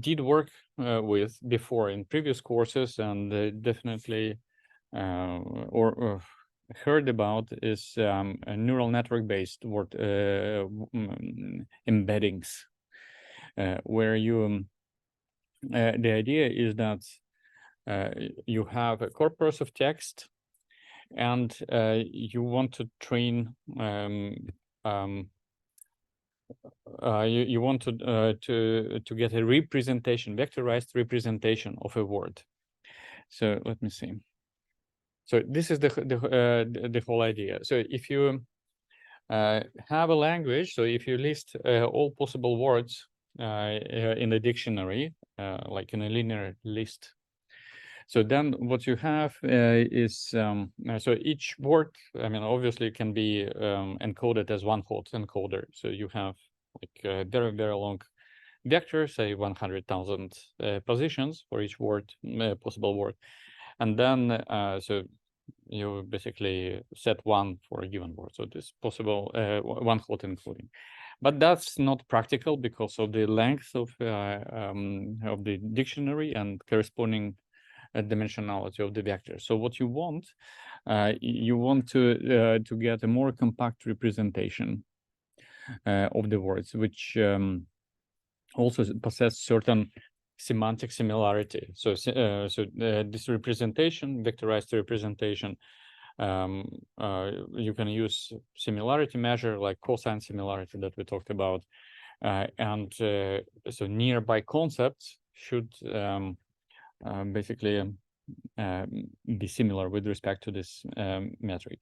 did work with before in previous courses, and definitely or heard about, is a neural network based word embeddings, where you the idea is that you have a corpus of text, and you want to train you want to get a representation, vectorized representation of a word. So let me see. So this is the whole idea. So if you have a language, so if you list all possible words in the dictionary, like in a linear list, so then what you have is, so each word, I mean, obviously can be encoded as one hot encoder. So you have like a very, very long vector, say 100,000 positions for each word, possible word. And then, so you basically set one for a given word. So this possible one hot encoding. But that's not practical because of the length of the dictionary and corresponding dimensionality of the vector. So what you want to get a more compact representation of the words, which also possess certain semantic similarity. So this representation, vectorized representation, you can use similarity measure like cosine similarity that we talked about, and so nearby concepts should basically be similar with respect to this metric.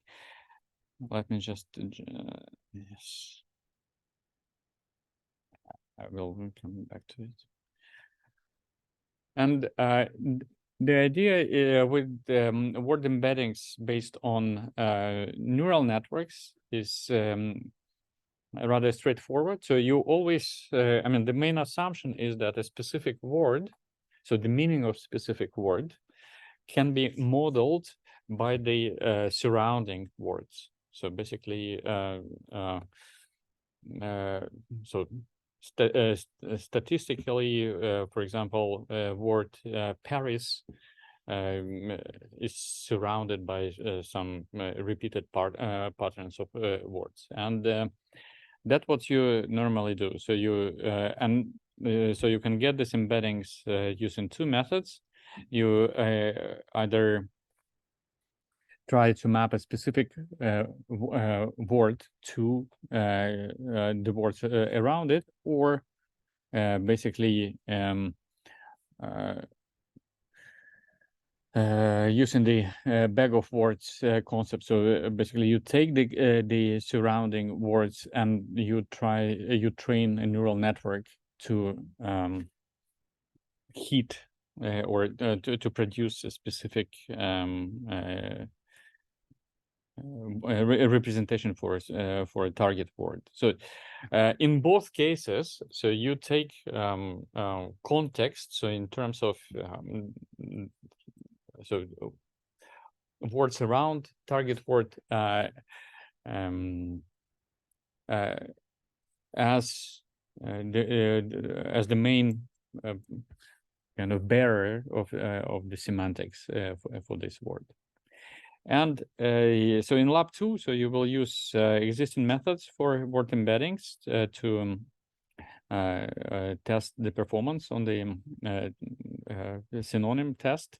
Let me just yes, I will come back to it. And the idea with word embeddings based on neural networks is rather straightforward. So you always, I mean, the main assumption is that a specific word, so the meaning of specific word, can be modeled by the surrounding words. So basically, statistically, for example, word Paris is surrounded by some repeated patterns of words, and that's what you normally do. So you so you can get these embeddings using two methods. You either try to map a specific word to the words around it, or basically using the bag of words concept. So basically you take the surrounding words and you train a neural network to hit or to produce a specific representation for a target word. So in both cases, so you take context. So in terms of so words around target word as the main kind of bearer of the semantics for this word. And so in lab 2, so you will use existing methods for word embeddings to test the performance on the synonym test.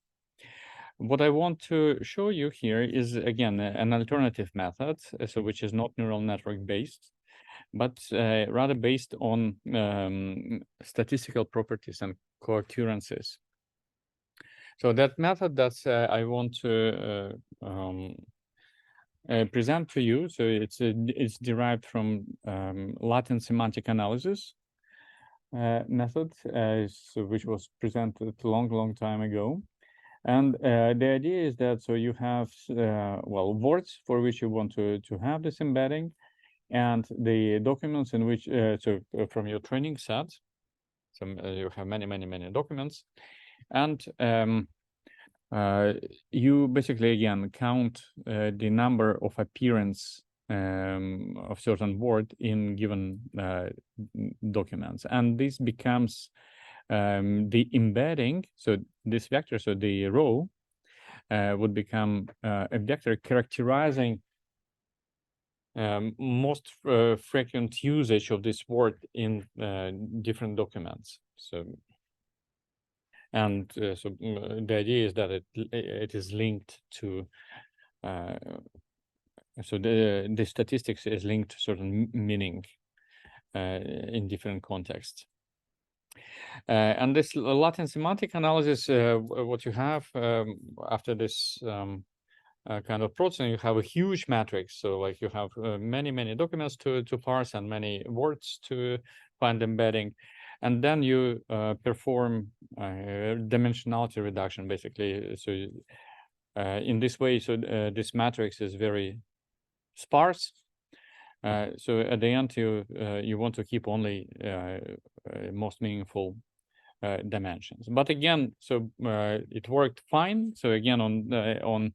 What I want to show you here is, again, an alternative method, so which is not neural network based, but rather based on statistical properties and co-occurrences. So that method that I want to present to you, so it's derived from Latin semantic analysis method, so which was presented a long time ago. And the idea is that so you have well, words for which you want to have this embedding, and the documents in which so from your training set. So you have many documents, and you basically again count the number of appearance of certain word in given documents, and this becomes the embedding. So this vector, so the row, would become a vector characterizing most frequent usage of this word in different documents. So, And so the idea is that it is linked to so the statistics is linked to certain meaning in different contexts. And this Latin semantic analysis, what you have after this kind of processing, you have a huge matrix. So like you have many documents to parse and many words to find embedding. And then you perform dimensionality reduction, basically. So in this way, so this matrix is very sparse. So at the end, you want to keep only most meaningful dimensions. But again, so it worked fine. So again, on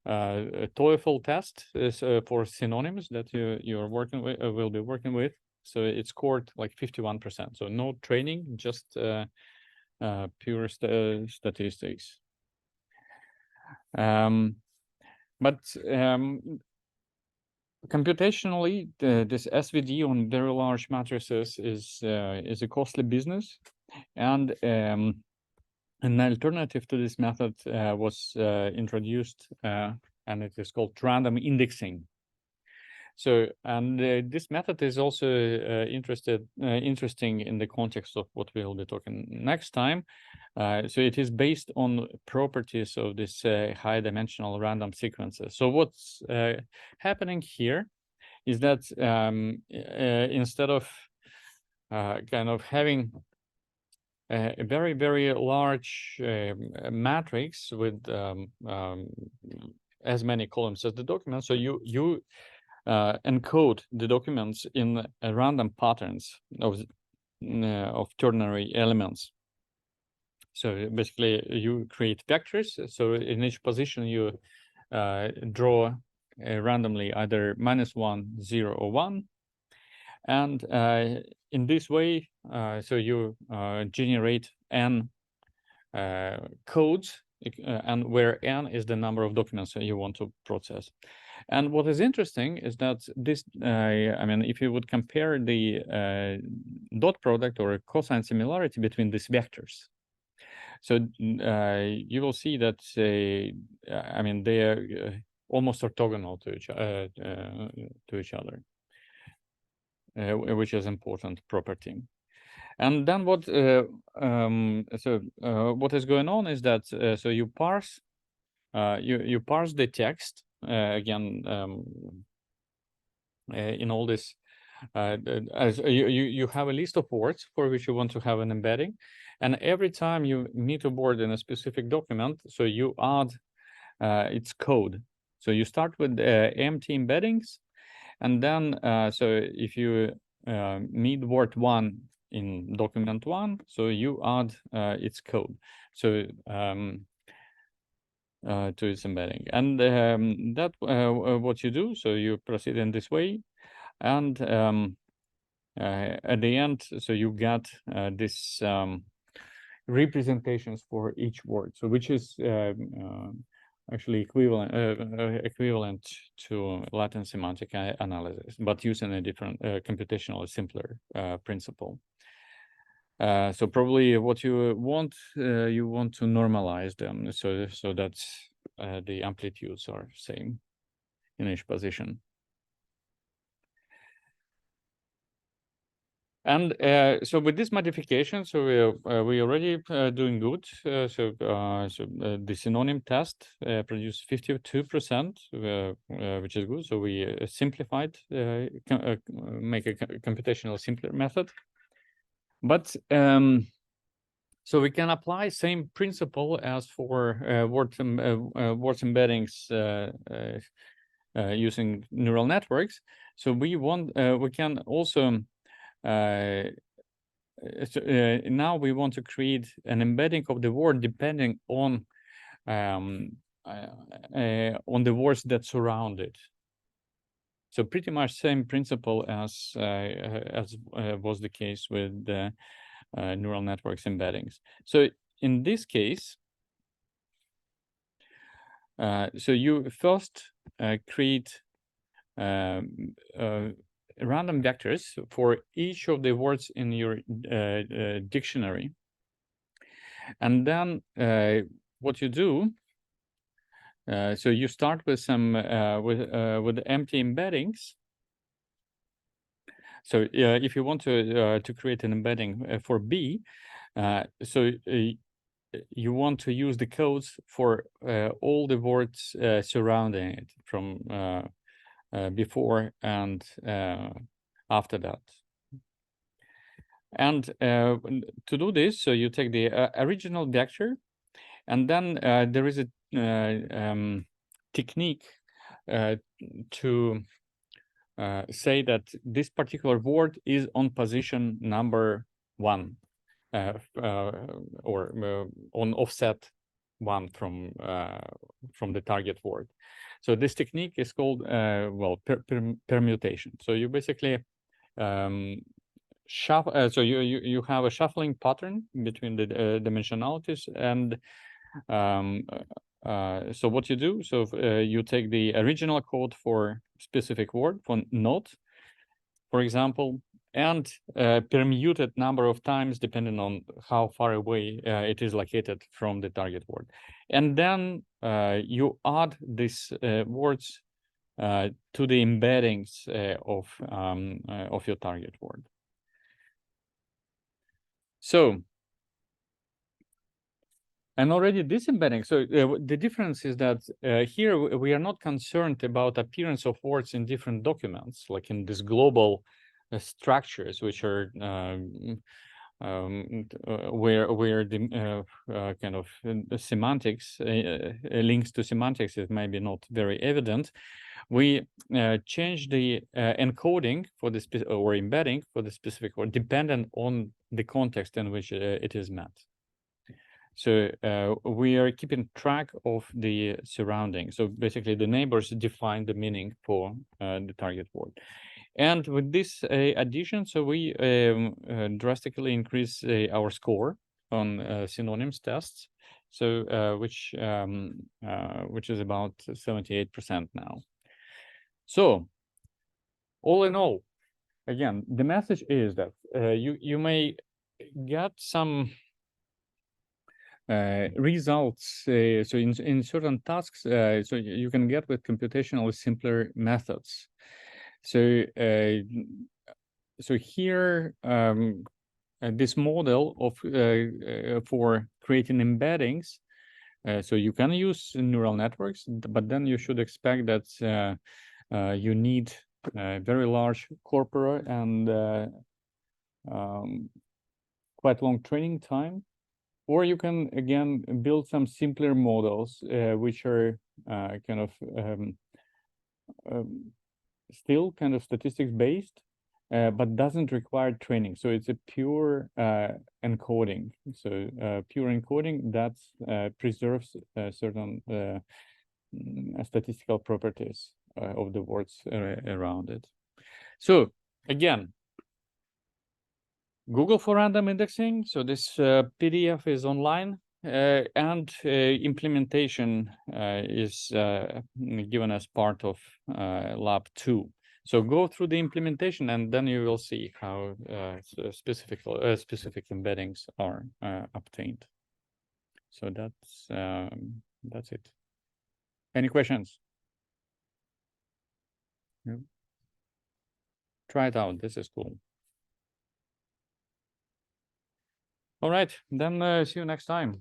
a TOEFL test is for synonyms that you're working with, will be working with. So it scored like 51%. So no training, just pure statistics. But computationally, this SVD on very large matrices is a costly business, and an alternative to this method was introduced, and it is called random indexing. So, and this method is also interesting in the context of what we'll be talking next time. So it is based on properties of this high dimensional random sequences. So what's happening here is that instead of kind of having a very large matrix with as many columns as the document, so you encode the documents in random patterns of ternary elements. So basically, you create vectors. So in each position, you draw randomly either -1, 0, or 1. And in this way, so you generate n codes, and where n is the number of documents that you want to process. And what is interesting is that this, I mean, if you would compare the dot product or a cosine similarity between these vectors, so you will see that, I mean, they are almost orthogonal to each other, which is important property. And then what what is going on is that so you parse you parse the text again in all this as you have a list of words for which you want to have an embedding, and every time you meet a word in a specific document, so you add its code. So you start with empty embeddings, and then so if you meet word 1 in document 1, so you add its code. So to its embedding, and that what you do. So you proceed in this way, and at the end, so you get this representations for each word. So which is actually equivalent to Latin semantic analysis, but using a different computational simpler principle. So probably what you want to normalize them so that the amplitudes are same in each position. And so with this modification, so we already doing good. The synonym test produced 52%, which is good. So we simplified, make a computational simpler method. But so we can apply same principle as for words embeddings using neural networks. So we can also now we want to create an embedding of the word depending on the words that surround it. So pretty much same principle as was the case with the neural networks embeddings. So in this case, so you first create random vectors for each of the words in your dictionary, And then what you do, so you start with some with empty embeddings. So if you want to create an embedding for B, so you want to use the codes for all the words surrounding it from before and after that. And to do this, so you take the original vector, and then there is a technique to say that this particular word is on position number 1 or on offset 1 from the target word. So this technique is called well, permutation. So you basically shuffle. So you have a shuffling pattern between the dimensionalities, and so what you do, so you take the original code for specific word, for note, for example, and permute it number of times depending on how far away it is located from the target word. And then you add these words to the embeddings of your target word. So, and already this embedding, so the difference is that here we are not concerned about appearance of words in different documents, like in this global structures, which are where the kind of semantics, links to semantics is maybe not very evident. We change the encoding for the or embedding for the specific word dependent on the context in which it is met. So we are keeping track of the surrounding. So basically the neighbors define the meaning for the target word. And with this addition, so we drastically increase our score on synonyms tests. So which is about 78% now. So all in all, again, the message is that you may get some results. So in certain tasks, so you can get with computationally simpler methods. So so here this model of for creating embeddings. So you can use neural networks, but then you should expect that you need very large corpora and quite long training time. Or you can, again, build some simpler models, which are kind of still kind of statistics based, but doesn't require training. So it's a pure encoding. So pure encoding that preserves certain statistical properties of the words around it. So again, Google for random indexing. So this PDF is online, and implementation is given as part of lab 2. So go through the implementation, and then you will see how specific embeddings are obtained. So that's it. Any questions? No? Try it out. This is cool. All right, then see you next time.